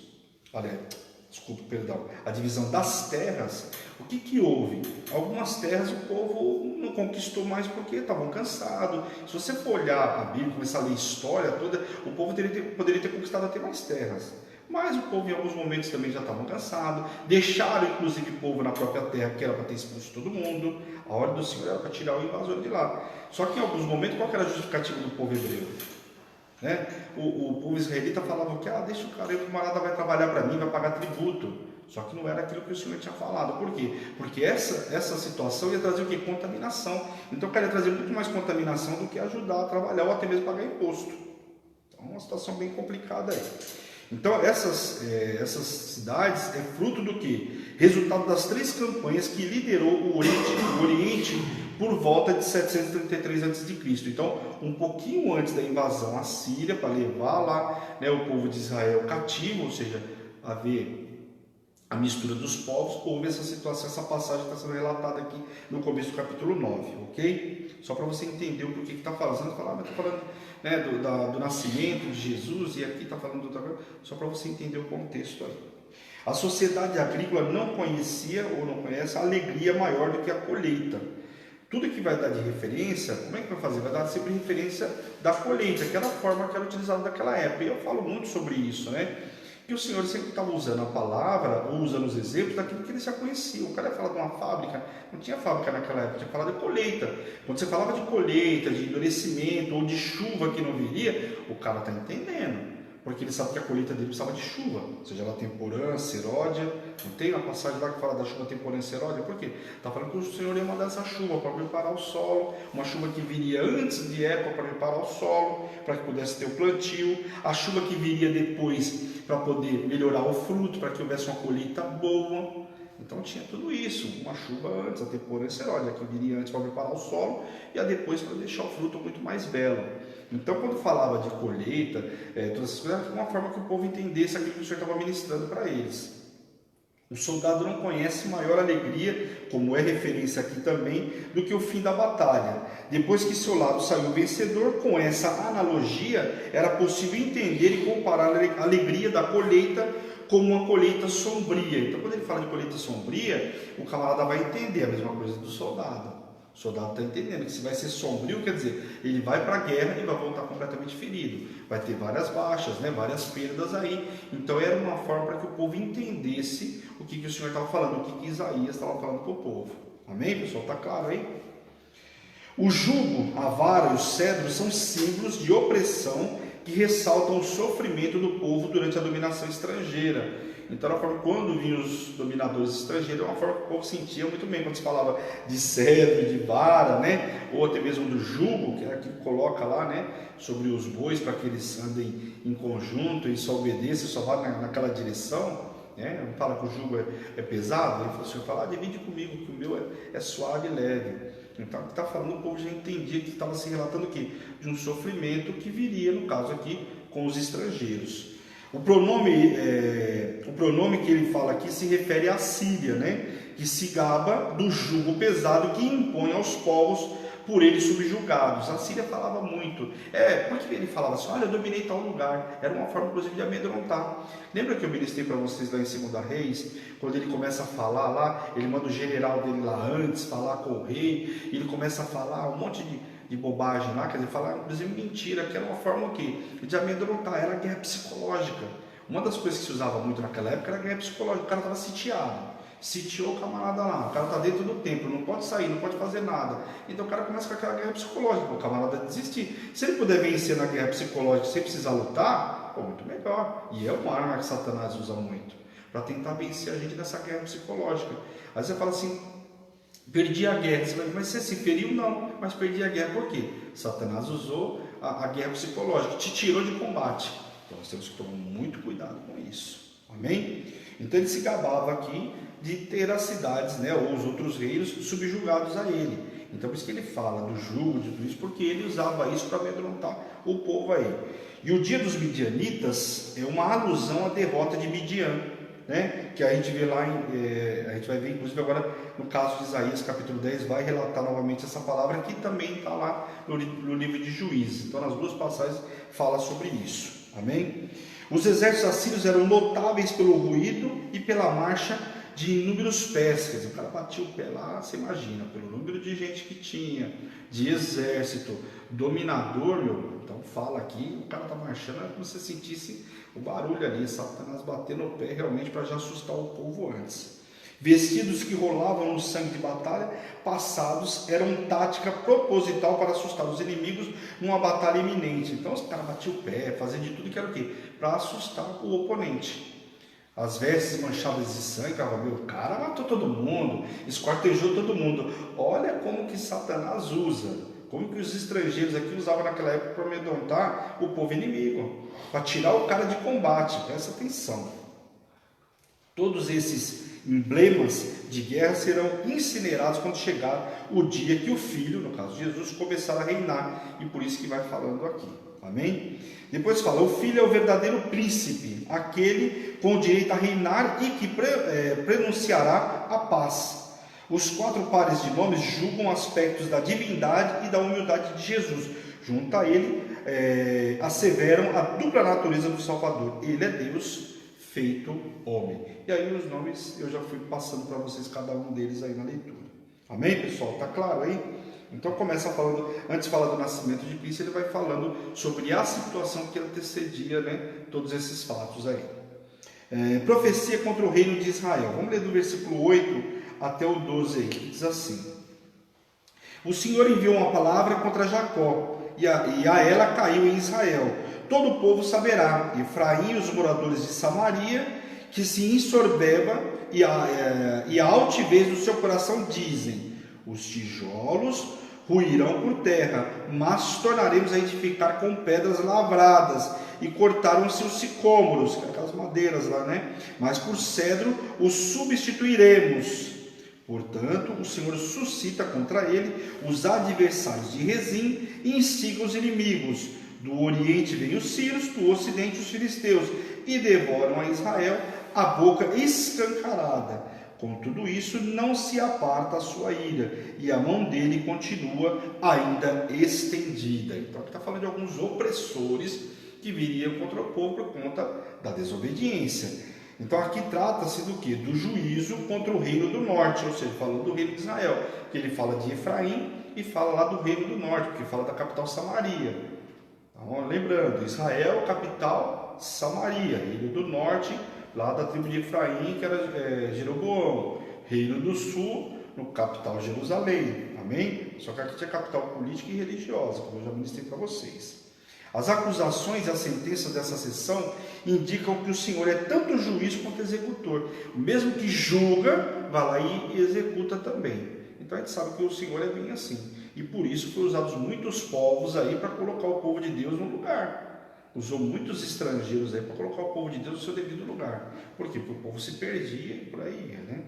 S1: a divisão das terras, o que houve? Algumas terras o povo não conquistou mais porque estavam cansados. Se você for olhar a Bíblia, começar a ler a história toda, o povo poderia ter conquistado até mais terras. Mas o povo em alguns momentos também já estavam cansados, deixaram inclusive o povo na própria terra, porque era para ter expulso todo mundo. A ordem do Senhor era para tirar o invasor de lá. Só que em alguns momentos, qual era a justificativa do povo hebreu? Né? O povo israelita falava que deixa o cara aí, o camarada vai trabalhar para mim, vai pagar tributo. Só que não era aquilo que o Senhor tinha falado. Por quê? Porque essa situação ia trazer o quê? Contaminação. Então o cara ia trazer muito mais contaminação do que ajudar a trabalhar ou até mesmo pagar imposto. Então uma situação bem complicada aí. Então, essas cidades é fruto do quê? Resultado das 3 campanhas que liderou o Oriente por volta de 733 a.C. Então, um pouquinho antes da invasão assíria, para levar lá, né, o povo de Israel cativo, ou seja, haver a mistura dos povos, houve essa situação, essa passagem está sendo relatada aqui no começo do capítulo 9, ok? Só para você entender o porquê que está falando, mas está falando, né, do nascimento de Jesus, e aqui está falando de outra coisa, só para você entender o contexto aí. A sociedade agrícola não conhecia ou não conhece a alegria maior do que a colheita. Tudo que vai dar de referência, como é que vai fazer? Vai dar sempre referência da colheita, que era a forma que era utilizada naquela época. E eu falo muito sobre isso, né? Que o Senhor sempre estava usando a palavra, ou usando os exemplos daquilo que ele já conhecia. O cara ia falar de uma fábrica, não tinha fábrica naquela época, tinha falado de colheita. Quando você falava de colheita, de endurecimento, ou de chuva que não viria, o cara está entendendo. Porque ele sabe que a colheita dele precisava de chuva, seja ela temporã, seródia. Não tem uma passagem lá que fala da chuva temporã e seródia? Por quê? Está falando que o Senhor ia mandar essa chuva para preparar o solo, uma chuva que viria antes de época para preparar o solo, para que pudesse ter o plantio, a chuva que viria depois para poder melhorar o fruto, para que houvesse uma colheita boa. Então tinha tudo isso, uma chuva antes, a temporã e seródia, que viria antes para preparar o solo e a depois para deixar o fruto muito mais belo. Então, quando falava de colheita, todas essas coisas, era uma forma que o povo entendesse aquilo que o Senhor estava ministrando para eles. O soldado não conhece maior alegria, como é referência aqui também, do que o fim da batalha. Depois que seu lado saiu vencedor, com essa analogia, era possível entender e comparar a alegria da colheita como uma colheita sombria. Então, quando ele fala de colheita sombria, o camarada vai entender a mesma coisa do soldado. O soldado está entendendo que se vai ser sombrio, quer dizer, ele vai para a guerra e vai voltar completamente ferido. Vai ter várias baixas, né, várias perdas aí. Então era uma forma para que o povo entendesse o que o Senhor estava falando, o que Isaías estava falando para o povo. Amém, pessoal? Está claro aí? O jugo, a vara e o cedro são símbolos de opressão que ressaltam o sofrimento do povo durante a dominação estrangeira. Então, a forma, quando vinham os dominadores estrangeiros, é uma forma que o povo sentia muito bem. Quando se falava de cedro, de vara, né? Ou até mesmo do jugo, que é aquilo que coloca lá, né? Sobre os bois, para que eles andem em conjunto e só obedeçam, só vá naquela direção. Né? Não fala que o jugo é pesado, ele falou assim, fala, divide comigo, que o meu é suave e leve. Então, o que está falando, o povo já entendia que estava se relatando o quê? De um sofrimento que viria, no caso aqui, com os estrangeiros. O pronome que ele fala aqui se refere à Síria, né? Que se gaba do jugo pesado que impõe aos povos por eles subjugados. A Síria falava muito. Porque ele falava assim, olha, eu dominei tal lugar. Era uma forma, inclusive, de amedrontar. Lembra que eu ministrei para vocês lá em 2 Reis? Quando ele começa a falar lá, ele manda o general dele lá antes, falar com o rei, e ele começa a falar um monte de bobagem lá, quer dizer, falar inclusive mentira, que era uma forma o quê? De amedrontar, era guerra psicológica. Uma das coisas que se usava muito naquela época era guerra psicológica, o cara estava sitiado, sitiou o camarada lá, o cara está dentro do templo, não pode sair, não pode fazer nada. Então o cara começa com aquela guerra psicológica, o camarada desistir. Se ele puder vencer na guerra psicológica sem precisar lutar, muito melhor. E é uma arma que Satanás usa muito, para tentar vencer a gente nessa guerra psicológica. Aí você fala assim, perdi a guerra. Você vai, mas você se feriu? Não, mas perdi a guerra. Por quê? Satanás usou a guerra psicológica, te tirou de combate. Então nós temos que tomar muito cuidado com isso. Amém? Então ele se gabava aqui de ter as cidades, né, ou os outros reinos subjugados a ele. Então por isso que ele fala do jugo, de tudo isso, porque ele usava isso para amedrontar o povo aí. E o dia dos midianitas é uma alusão à derrota de Midian, né? Que a gente vê lá, a gente vai ver inclusive agora no caso de Isaías capítulo 10, vai relatar novamente essa palavra que também está lá no livro de Juízes. Então nas 2 passagens fala sobre isso. Amém? Os exércitos assírios eram notáveis pelo ruído e pela marcha de inúmeros pés. Quer dizer, o cara batia o pé lá, você imagina, pelo número de gente que tinha, de exército, dominador, então fala aqui, o cara está marchando, é como se você sentisse o barulho ali, Satanás batendo o pé realmente para já assustar o povo antes. Vestidos que rolavam no sangue de batalha, passados, eram tática proposital para assustar os inimigos numa batalha iminente. Então os caras batiam o pé, faziam de tudo que era o quê? Para assustar o oponente. As vestes manchadas de sangue, o cara matou todo mundo, esquartejou todo mundo. Olha como que Satanás usa. Como que os estrangeiros aqui usavam naquela época para amedrontar o povo inimigo, para tirar o cara de combate. Presta atenção. Todos esses emblemas de guerra serão incinerados quando chegar o dia que o Filho, no caso Jesus, começar a reinar. E por isso que vai falando aqui. Amém? Depois fala, o Filho é o verdadeiro príncipe, aquele com o direito a reinar e que pronunciará a paz. Os 4 pares de nomes julgam aspectos da divindade e da humildade de Jesus. Junto a ele, asseveram a dupla natureza do Salvador. Ele é Deus feito homem. E aí os nomes eu já fui passando para vocês, cada um deles aí na leitura. Amém, pessoal? Tá claro aí? Então começa falando, antes de falar do nascimento de Cristo, ele vai falando sobre a situação que antecedia, né, todos esses fatos aí. Profecia contra o reino de Israel. Vamos ler do versículo 8 até o 12 aí, que diz assim: o Senhor enviou uma palavra contra Jacó, e a ela caiu em Israel. Todo o povo saberá, Efraim e os moradores de Samaria, que se ensoberba e a altivez do seu coração dizem: os tijolos ruirão por terra, mas tornaremos a edificar com pedras lavradas, e cortaram-se os sicômoros, aquelas madeiras lá, né? Mas por cedro os substituiremos. Portanto, o Senhor suscita contra ele os adversários de Rezim e instiga os inimigos. Do oriente vêm os sírios, do ocidente os filisteus, e devoram a Israel a boca escancarada. Com tudo isso, não se aparta a sua ira, e a mão dele continua ainda estendida. Então, aqui está falando de alguns opressores que viriam contra o povo por conta da desobediência. Então, aqui trata-se do quê? Do juízo contra o reino do norte, ou seja, falando do reino de Israel, que ele fala de Efraim e fala lá do reino do norte, porque fala da capital Samaria. Então, lembrando, Israel, capital Samaria, reino do norte, lá da tribo de Efraim, que era Jeroboão, reino do sul, no capital Jerusalém, amém? Só que aqui tinha capital política e religiosa, como eu já ministrei para vocês. As acusações e as sentenças dessa sessão indicam que o Senhor é tanto juiz quanto executor. O mesmo que julga, vai lá e executa também. Então a gente sabe que o Senhor é bem assim. E por isso foi usados muitos povos aí para colocar o povo de Deus no lugar. Usou muitos estrangeiros aí para colocar o povo de Deus no seu devido lugar. Por quê? Porque o povo se perdia e por aí ia, né?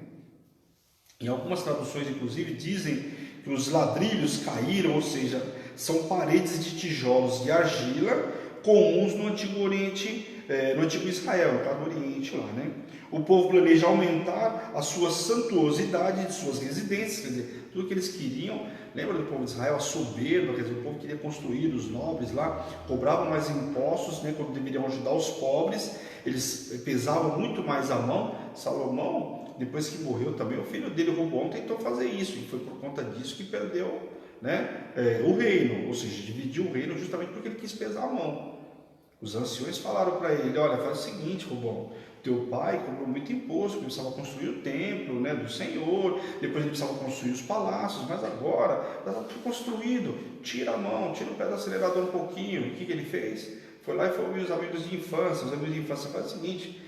S1: Em algumas traduções, inclusive, dizem que os ladrilhos caíram, ou seja, são paredes de tijolos de argila comuns no Antigo Oriente, no Antigo Israel, no caso do Oriente lá, né? O povo planeja aumentar a sua suntuosidade de suas residências, quer dizer, tudo que eles queriam. Lembra do povo de Israel, a soberba, quer dizer, o povo queria construir, os nobres lá cobravam mais impostos, né, quando deveriam ajudar os pobres, eles pesavam muito mais a mão. Salomão, depois que morreu também, o filho dele, Roboão, tentou fazer isso, e foi por conta disso que perdeu, né, o reino, ou seja, dividiu o reino justamente porque ele quis pesar a mão. Os anciões falaram para ele: olha, faz o seguinte, Roboão, teu pai cobrou muito imposto, porque precisava construir o templo, né, do Senhor, depois ele precisava construir os palácios, mas agora está tudo construído, tira a mão, tira o pé do acelerador um pouquinho. E o que ele fez? Foi lá e foi ouvir os amigos de infância. Os amigos de infância: faz o seguinte,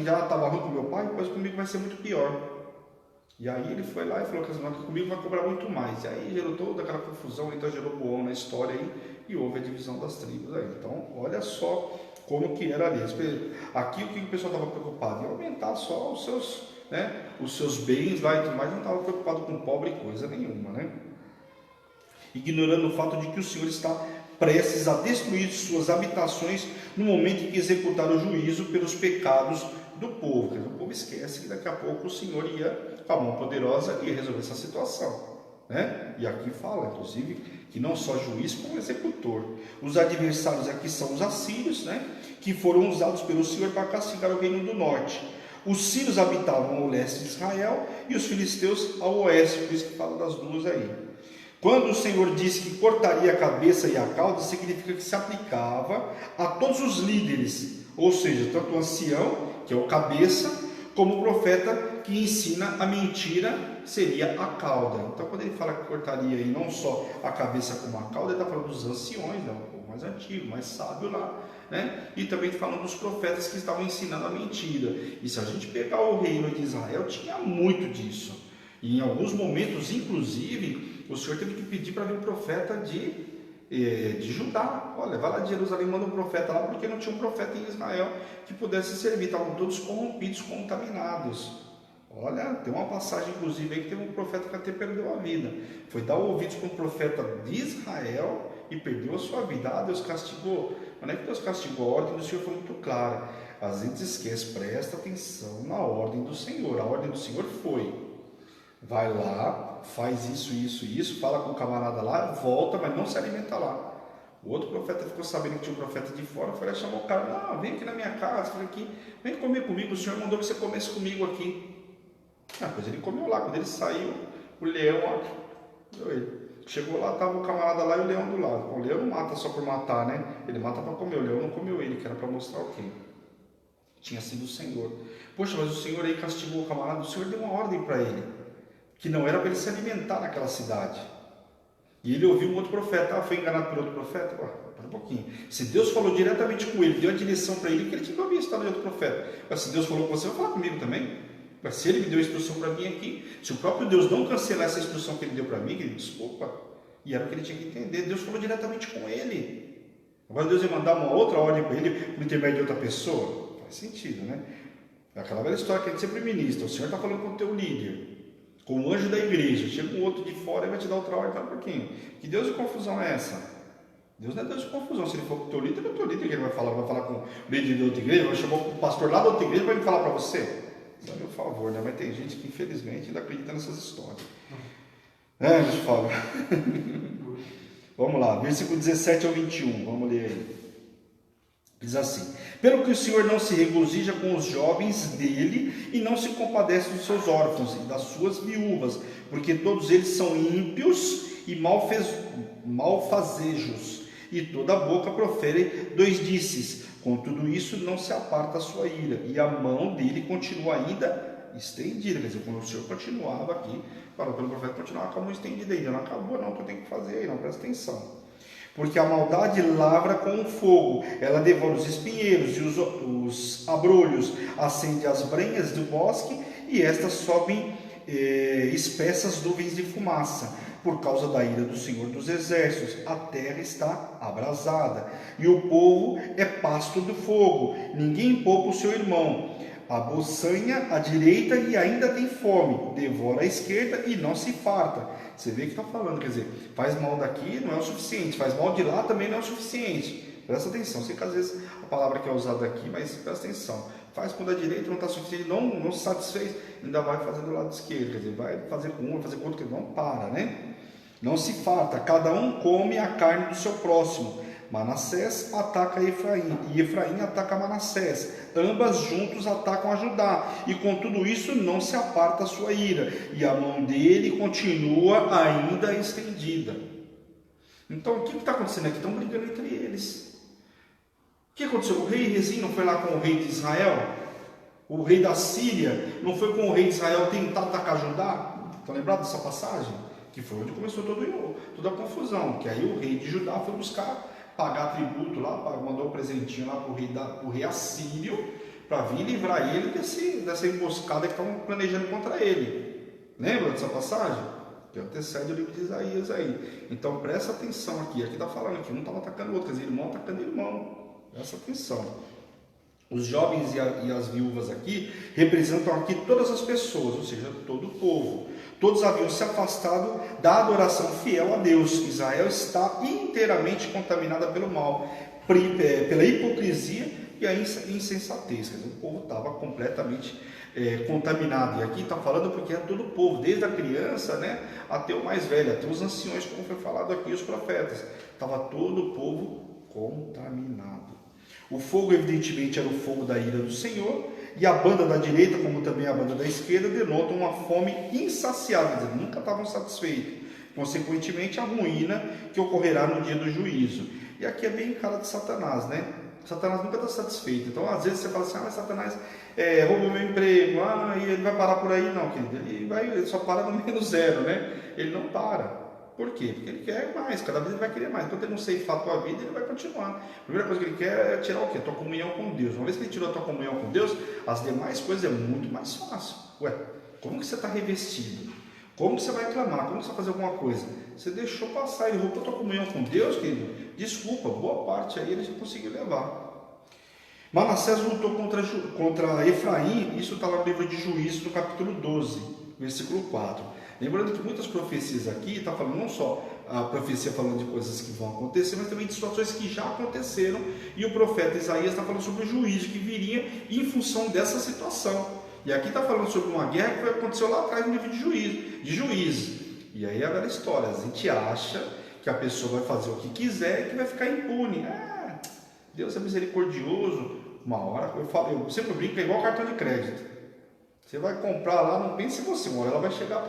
S1: já estava ruim com meu pai, depois comigo vai ser muito pior. E aí ele foi lá e falou que comigo vai cobrar muito mais. E aí gerou toda aquela confusão entre Jeroboão na história aí, e houve a divisão das tribos aí. Então, olha só como que era ali. Aqui o que o pessoal estava preocupado? Em aumentar só os seus bens lá e tudo mais, não estava preocupado com pobre coisa nenhuma, né? Ignorando o fato de que o Senhor está prestes a destruir suas habitações no momento em que executar o juízo pelos pecados do povo. Quer dizer, o povo esquece que daqui a pouco o Senhor ia, com a mão poderosa, ia resolver essa situação, né? E aqui fala, inclusive, que não só juiz, como executor. Os adversários aqui são os assírios, né, que foram usados pelo Senhor para castigar o reino do norte. Os sírios habitavam ao leste de Israel e os filisteus ao oeste, por isso que fala das duas aí. Quando o Senhor disse que cortaria a cabeça e a cauda, significa que se aplicava a todos os líderes, ou seja, tanto o ancião, que é o cabeça, como o profeta que ensina a mentira, seria a cauda. Então, quando ele fala que cortaria aí não só a cabeça como a cauda, ele está falando dos anciões, né, o povo mais antigo, mais sábio lá, né? E também falando dos profetas que estavam ensinando a mentira. E se a gente pegar o reino de Israel, tinha muito disso. E em alguns momentos, inclusive, o Senhor teve que pedir para vir um profeta de Judá. Olha, vai lá de Jerusalém, manda um profeta lá, porque não tinha um profeta em Israel que pudesse servir. Estavam todos corrompidos, contaminados. Olha, tem uma passagem, inclusive, aí que teve um profeta que até perdeu a vida. Foi dar ouvidos para um profeta de Israel e perdeu a sua vida. Ah, Deus castigou. Mas não é que Deus castigou, a ordem do Senhor foi muito clara. Às vezes esquece, presta atenção na ordem do Senhor. A ordem do Senhor foi: vai lá, faz isso, isso, isso, fala com o camarada lá, volta, mas não se alimenta lá. O outro profeta ficou sabendo que tinha um profeta de fora, foi lá chamar o cara: não, vem aqui na minha casa, vem aqui, vem comer comigo, o Senhor mandou que você comesse comigo aqui. Pois ele comeu lá. Quando ele saiu, o leão deu ele. Chegou lá, estava o camarada lá e o leão do lado. O leão não mata só por matar, né? Ele mata para comer. O leão não comeu ele, que era para mostrar o quê? Tinha sido o Senhor. Poxa, mas o Senhor aí castigou o camarada. O Senhor deu uma ordem para ele, que não era para ele se alimentar naquela cidade. E ele ouviu um outro profeta. Foi enganado pelo outro profeta? Para um pouquinho. Se Deus falou diretamente com ele, deu a direção para ele, que ele tinha que ouvir a história de outro profeta. Mas se Deus falou com você, vai falar comigo também. Mas se ele me deu a instrução para mim aqui, se o próprio Deus não cancelar essa instrução que ele deu para mim, que ele desculpa, e era o que ele tinha que entender. Deus falou diretamente com ele. Agora Deus ia mandar uma outra ordem para ele por intermédio de outra pessoa? Faz sentido, né? É aquela velha história que a gente sempre ministra. O Senhor está falando com o teu líder, com o anjo da igreja. Chega um outro de fora e vai te dar outra ordem. Para um pouquinho. Que Deus de confusão é essa? Deus não é Deus de confusão. Se ele for com o teu líder, é o teu líder que ele vai falar com o líder da outra igreja, vai chamar o pastor lá da outra igreja para ele falar para você. Isso é meu favor, né? Mas tem gente que infelizmente ainda acredita nessas histórias. Deixa eu falar. Vamos lá, versículo 17 ao 21, vamos ler aí. Diz assim: pelo que o Senhor não se regozija com os jovens dele e não se compadece dos seus órfãos e das suas viúvas, porque todos eles são ímpios e malfazejos, e toda a boca profere dois disses. Com tudo isso não se aparta a sua ira, e a mão dele continua ainda estendida. Quer dizer, quando o Senhor continuava aqui, falou pelo profeta, continuava com a mão estendida ainda. Não acabou não, tu tem que fazer aí, não, presta atenção. Porque a maldade lavra com o fogo, ela devora os espinheiros e os abrolhos, acende as brenhas do bosque, e estas sobem espessas nuvens de fumaça. Por causa da ira do Senhor dos Exércitos, a terra está abrasada, e o povo é pasto do fogo. Ninguém poupa o seu irmão. Abocanha à direita e ainda tem fome, devora à esquerda e não se farta. Você vê que está falando, quer dizer, faz mal daqui não é o suficiente, faz mal de lá também não é o suficiente. Presta atenção, sei que às vezes a palavra que é usada aqui, mas presta atenção. Faz com da direita, não está suficiente, não se satisfez, ainda vai fazer do lado esquerdo, quer dizer, vai fazer com um, vai fazer com outro, que não para, né? Não se farta, cada um come a carne do seu próximo. Manassés ataca Efraim, e Efraim ataca Manassés. Ambas juntos atacam a Judá, e com tudo isso não se aparta a sua ira, e a mão dele continua ainda estendida. Então, o que está acontecendo aqui? Estão brigando entre eles. O que aconteceu? O rei Rezim não foi lá com o rei de Israel? O rei da Síria não foi com o rei de Israel tentar atacar Judá? Estão lembrados dessa passagem? Que foi onde começou toda a confusão. Que aí o rei de Judá foi pagar tributo lá, mandou um presentinho lá para o rei assírio, para vir livrar ele dessa emboscada que estavam planejando contra ele. Lembra dessa passagem? Que antecede o livro de Isaías aí. Então presta atenção aqui está falando que um estava atacando o outro, quer dizer, irmão atacando irmão. Presta atenção. Os jovens e as viúvas aqui representam aqui todas as pessoas, ou seja, todo o povo. Todos haviam se afastado da adoração fiel a Deus. Israel está inteiramente contaminada pelo mal, pela hipocrisia e a insensatez. Quer dizer, o povo estava completamente contaminado. E aqui está falando porque é todo o povo, desde a criança, né, até o mais velho, até os anciões, como foi falado aqui, os profetas. Estava todo o povo contaminado. O fogo, evidentemente, era o fogo da ira do Senhor, e a banda da direita, como também a banda da esquerda, denotam uma fome insaciável, quer dizer, nunca estavam satisfeitos. Consequentemente, a ruína que ocorrerá no dia do juízo. E aqui é bem cara de Satanás, né? Satanás nunca está satisfeito. Então, às vezes você fala assim, mas Satanás roubou meu emprego, e ele vai parar por aí. Não, querido, ele só para no menos zero, né? Ele não para. Por quê? Porque ele quer mais, cada vez ele vai querer mais. Enquanto ele não ceifar a tua vida, ele vai continuar. A primeira coisa que ele quer é tirar o quê? A tua comunhão com Deus. Uma vez que ele tirou a tua comunhão com Deus, as demais coisas é muito mais fácil. Ué, como que você está revestido? Como você vai clamar? Como você vai fazer alguma coisa? Você deixou passar, ele roubou a tua comunhão com Deus, querido. Desculpa, boa parte aí ele já conseguiu levar. Manassés lutou contra Efraim, isso está lá no livro de Juízes, no capítulo 12, versículo 4. Lembrando que muitas profecias aqui, está falando não só a profecia falando de coisas que vão acontecer, mas também de situações que já aconteceram, e o profeta Isaías está falando sobre o juízo que viria em função dessa situação. E aqui está falando sobre uma guerra que aconteceu lá atrás no livro de Juízes. E aí é a velha história, a gente acha que a pessoa vai fazer o que quiser e que vai ficar impune. Deus é misericordioso. Uma hora, eu sempre brinco, é igual cartão de crédito. Você vai comprar lá, não pense em você, uma hora ela vai chegar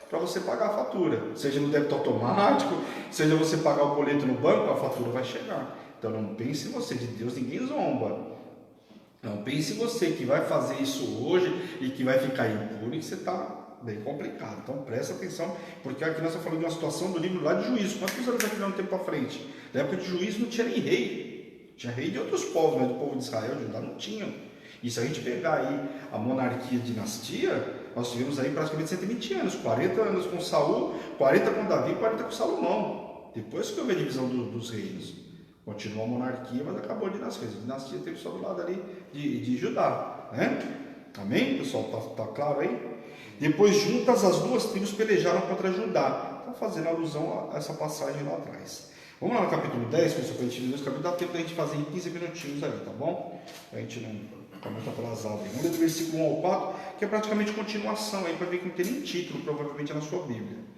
S1: para você pagar a fatura. Seja no débito automático, seja você pagar o boleto no banco, a fatura vai chegar. Então não pense em você, de Deus ninguém zomba. Não pense em você que vai fazer isso hoje e que vai ficar impune, que você está bem complicado. Então presta atenção, porque aqui nós estamos falando de uma situação do livro lá de Juízo. Quantos anos aqui não tempo para frente? Na época de Juízo não tinha nem rei. Tinha rei de outros povos, mas do povo de Israel, de Judá, não tinham. E se a gente pegar aí a monarquia, a dinastia, nós tivemos aí praticamente 120 anos, 40 anos com Saul, 40 com Davi, 40 com Salomão. Depois que houve a divisão dos reinos. Continuou a monarquia, mas acabou a dinastia. A dinastia teve só do lado ali de Judá. Né? Amém? Pessoal, tá claro aí? Depois juntas as duas tribos pelejaram contra Judá. Está fazendo alusão a essa passagem lá atrás. Vamos lá no capítulo 10, pessoal, para a gente ver os capítulos. Dá tempo da gente fazer em 15 minutinhos ali, tá bom? A gente não fica muito atrasado. Vamos ler do versículo 1 ao 4, que é praticamente continuação aí, para ver que não tem nem título, provavelmente é na sua Bíblia.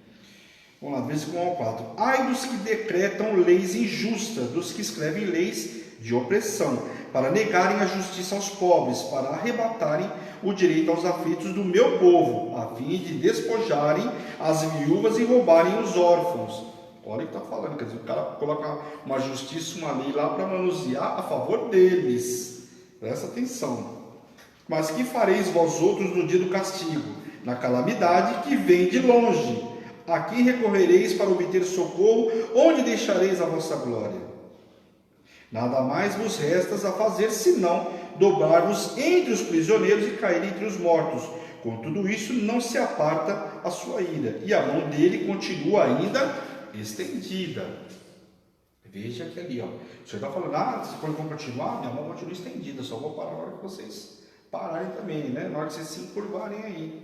S1: Vamos lá, versículo 1 ao 4. Ai dos que decretam leis injustas, dos que escrevem leis de opressão, para negarem a justiça aos pobres, para arrebatarem o direito aos aflitos do meu povo, a fim de despojarem as viúvas e roubarem os órfãos. Olha o que está falando, quer dizer, o cara coloca uma justiça, uma lei lá para manusear a favor deles. Presta atenção. Mas que fareis vós outros no dia do castigo, na calamidade que vem de longe? A quem recorrereis para obter socorro? Onde deixareis a vossa glória? Nada mais vos restas a fazer, senão dobrar-vos entre os prisioneiros e cair entre os mortos. Com tudo isso, não se aparta a sua ira, e a mão dele continua ainda estendida. Veja que ali, ó, o Senhor está falando, se for continuar, minha mão continua estendida, só vou parar na hora que vocês pararem também, né? Na hora que vocês se encurvarem aí.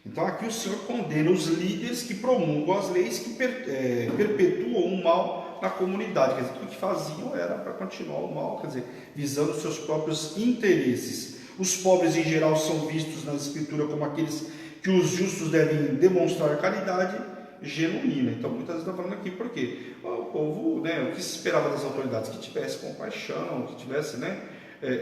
S1: Então aqui o Senhor condena os líderes que promulgam as leis que perpetuam o mal na comunidade. Quer dizer, tudo que faziam era para continuar o mal, quer dizer, visando os seus próprios interesses. Os pobres em geral são vistos na Escritura como aqueles que os justos devem demonstrar caridade genuína. Então muitas vezes está falando aqui porque o povo, né, o que se esperava das autoridades, que tivesse compaixão, que tivesse, né,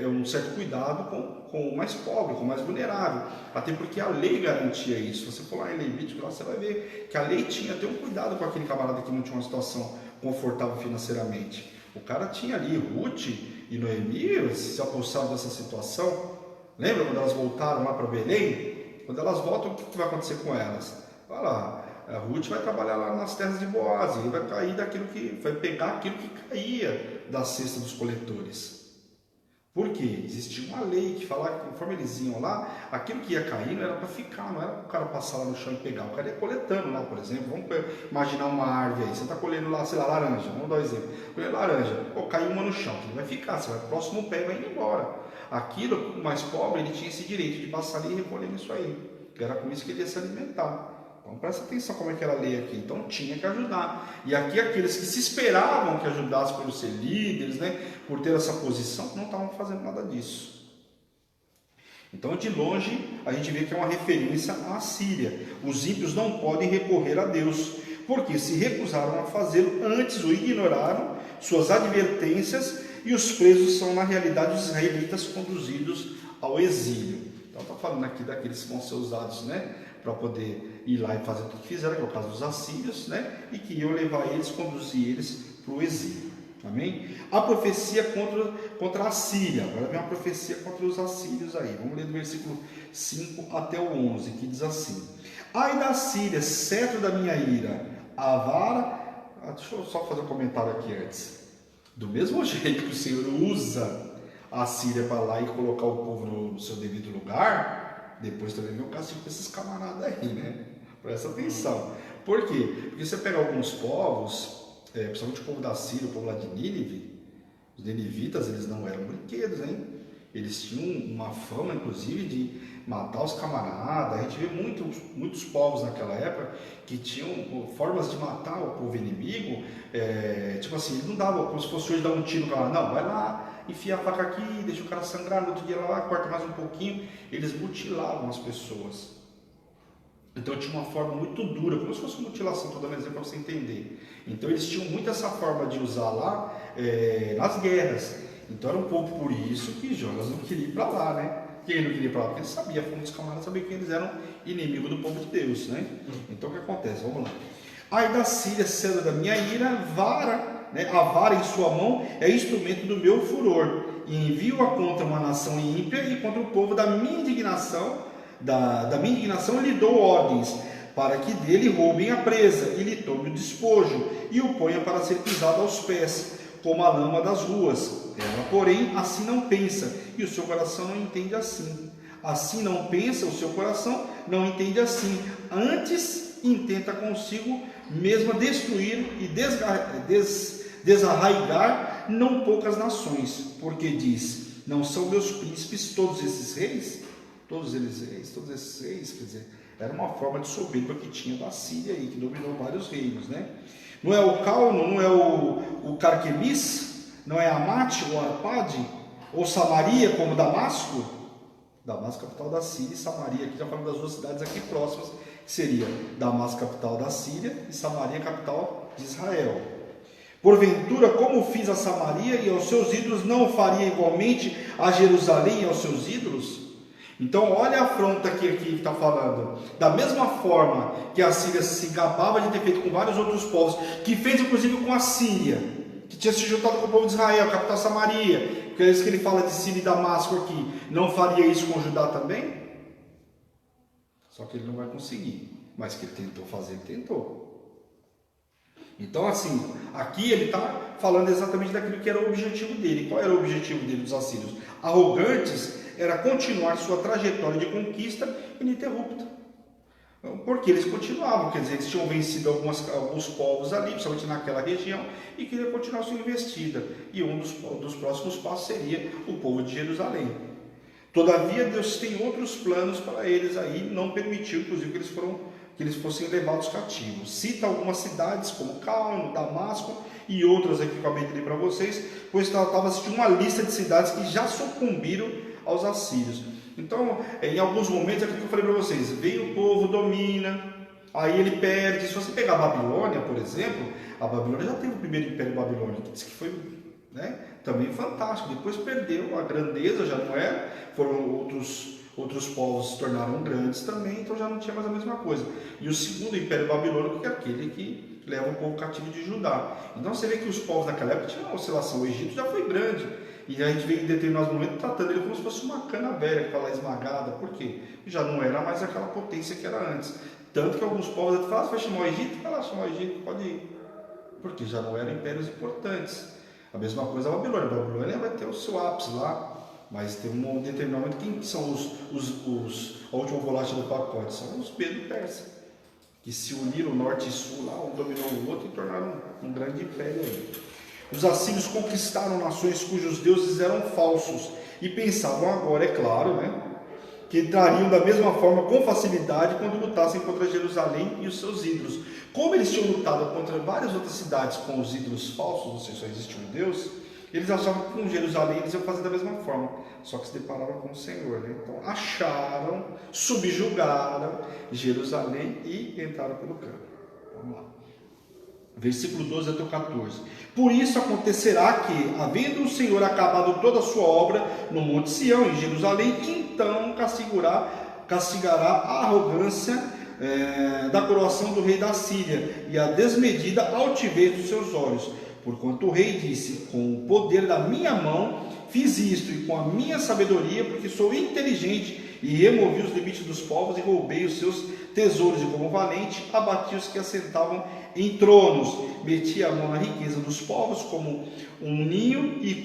S1: um certo cuidado com o mais pobre, com o mais vulnerável, até porque a lei garantia isso. Se você for lá em Levítico, lá você vai ver que a lei tinha até um cuidado com aquele camarada que não tinha uma situação confortável financeiramente. O cara tinha ali, Ruth e Noemi se apossaram dessa situação. Lembra quando elas voltaram lá para Belém? Quando elas voltam, o que vai acontecer com elas? Vai lá, a Ruth vai trabalhar lá nas terras de Boaz, e vai cair daquilo que, vai pegar aquilo que caía da cesta dos coletores. Por quê? Existia uma lei que falava que conforme eles iam lá, aquilo que ia cair não era para ficar, não era para o cara passar lá no chão e pegar. O cara ia coletando lá, por exemplo. Vamos imaginar uma árvore aí. Você está colhendo lá, sei lá, laranja. Vamos dar um exemplo. Colhendo laranja. Pô, caiu uma no chão. Ele vai ficar. Você vai pro próximo pé e vai indo embora. Aquilo, o mais pobre, ele tinha esse direito de passar ali e recolher isso aí. Era com isso que ele ia se alimentar. Então presta atenção como é que era a lei aqui. Então tinha que ajudar. E aqui aqueles que se esperavam que ajudassem por ser líderes, né, por ter essa posição, não estavam fazendo nada disso. Então de longe a gente vê que é uma referência à Síria. Os ímpios não podem recorrer a Deus, porque se recusaram a fazê-lo, antes o ignoraram, suas advertências, e os presos são na realidade os israelitas conduzidos ao exílio. Então está falando aqui daqueles que vão ser usados, né, para poder ir lá e fazer tudo que fizeram, que é o caso dos assírios, né? E que iam levar eles, conduzir eles para o exílio. Amém? A profecia contra a Síria. Agora vem uma profecia contra os assírios aí. Vamos ler do versículo 5 até o 11, que diz assim: Ai da Síria, cetro da minha ira, a vara... deixa eu só fazer um comentário aqui antes. Do mesmo jeito que o Senhor usa a Síria para lá e colocar o povo no seu devido lugar, depois também vem o castigo para esses camaradas aí, né? Presta atenção. Por quê? Porque você pega alguns povos, principalmente o povo da Síria, o povo lá de Nínive, os ninivitas, eles não eram brinquedos, hein? Eles tinham uma fama, inclusive, de matar os camaradas. A gente vê muitos povos naquela época que tinham formas de matar o povo inimigo. Tipo assim, eles não davam como se fosse hoje dar um tiro no cara. Não, vai lá, enfia a faca aqui, deixa o cara sangrar, no outro dia lá, corta mais um pouquinho. Eles mutilavam as pessoas. Então tinha uma forma muito dura, como se fosse uma mutilação, estou dando exemplo para você entender. Então eles tinham muito essa forma de usar lá nas guerras. Então era um pouco por isso que Jonas não queria ir para lá, né? Quem não queria ir para lá? Porque ele sabia, a fome dos camaradas sabia que eles eram inimigos do povo de Deus, né? Então o que acontece? Vamos lá. Ai da Síria, cedro da minha ira, vara, né? A vara em sua mão é instrumento do meu furor. E envio-a contra uma nação ímpia e contra o povo da minha indignação. Da minha indignação lhe dou ordens, para que dele roubem a presa, e lhe tome o despojo, e o ponha para ser pisado aos pés, como a lama das ruas. Ela, porém, assim não pensa, e o seu coração não entende assim. Assim não pensa, o seu coração não entende assim. Antes intenta consigo mesma destruir e desarraigar não poucas nações, porque diz, não são meus príncipes todos esses reis? Todos esses reis, quer dizer, era uma forma de soberba que tinha da Síria aí, que dominou vários reinos, né? Não é o Calno, não é o Carquemis, não é Amate ou Arpade, ou Samaria como Damasco? Damasco, capital da Síria, e Samaria, aqui já falamos das duas cidades aqui próximas, que seria Damasco, capital da Síria, e Samaria, capital de Israel. Porventura, como fiz a Samaria e aos seus ídolos, não faria igualmente a Jerusalém e aos seus ídolos? Então, olha a afronta que aqui está falando. Da mesma forma que a Síria se gabava de ter feito com vários outros povos, que fez inclusive com a Síria, que tinha se juntado com o povo de Israel, a capital Samaria, que é isso que ele fala de Síria e Damasco aqui, não faria isso com Judá também? Só que ele não vai conseguir, mas que ele tentou fazer, ele tentou. Então, assim, aqui ele está falando exatamente daquilo que era o objetivo dele. Qual era o objetivo dele, dos assírios? Arrogantes, era continuar sua trajetória de conquista ininterrupta. Porque eles continuavam, quer dizer, eles tinham vencido alguns povos ali, principalmente naquela região, e queriam continuar sua investida. E um dos próximos passos seria o povo de Jerusalém. Todavia, Deus tem outros planos para eles aí, não permitiu, inclusive, que eles fossem levados cativos. Cita algumas cidades, como Calno, Damasco e outras aqui que eu acabei de ler para vocês, pois estava assistindo uma lista de cidades que já sucumbiram aos assírios. Então, em alguns momentos, é aquilo que eu falei para vocês, veio o povo, domina, aí ele perde. Se você pegar a Babilônia, por exemplo, a Babilônia já teve o primeiro império babilônico, que diz que foi, né, também fantástico, depois perdeu a grandeza, já não era, foram outros povos se tornaram grandes também, então já não tinha mais a mesma coisa. E o segundo império babilônico, que é aquele que leva o povo cativo de Judá. Então você vê que os povos naquela época tinham uma oscilação, o Egito já foi grande, e a gente vem em determinados momentos tratando ele como se fosse uma cana velha que está lá esmagada. Por quê? Já não era mais aquela potência que era antes. Tanto que alguns povos até falam, vai chamar o Egito? Vai lá chamar o Egito, pode ir. Porque já não eram impérios importantes. A mesma coisa a Babilônia. A Babilônia vai ter o seu ápice lá, mas tem um determinado momento. Quem são a última bolacha do pacote? São os Medo e Persa, que se uniram norte e sul lá, um dominou o outro e tornaram um grande império aí. Os assírios conquistaram nações cujos deuses eram falsos e pensavam agora, é claro, né, que entrariam da mesma forma com facilidade quando lutassem contra Jerusalém e os seus ídolos. Como eles tinham lutado contra várias outras cidades com os ídolos falsos, ou seja, só existia um Deus, eles achavam que com Jerusalém eles iam fazer da mesma forma, só que se depararam com o Senhor, né? Então acharam, subjugaram Jerusalém e entraram pelo campo. Vamos lá. Versículo 12 até o 14. Por isso acontecerá que, havendo o Senhor acabado toda a sua obra no Monte Sião, em Jerusalém, então castigará a arrogância da coroação do rei da Síria e a desmedida altivez dos seus olhos. Porquanto o rei disse, com o poder da minha mão fiz isto, e com a minha sabedoria, porque sou inteligente, e removi os limites dos povos, e roubei os seus tesouros, e como valente, abati os que assentavam em tronos, meti a mão na riqueza dos povos, como um ninho, e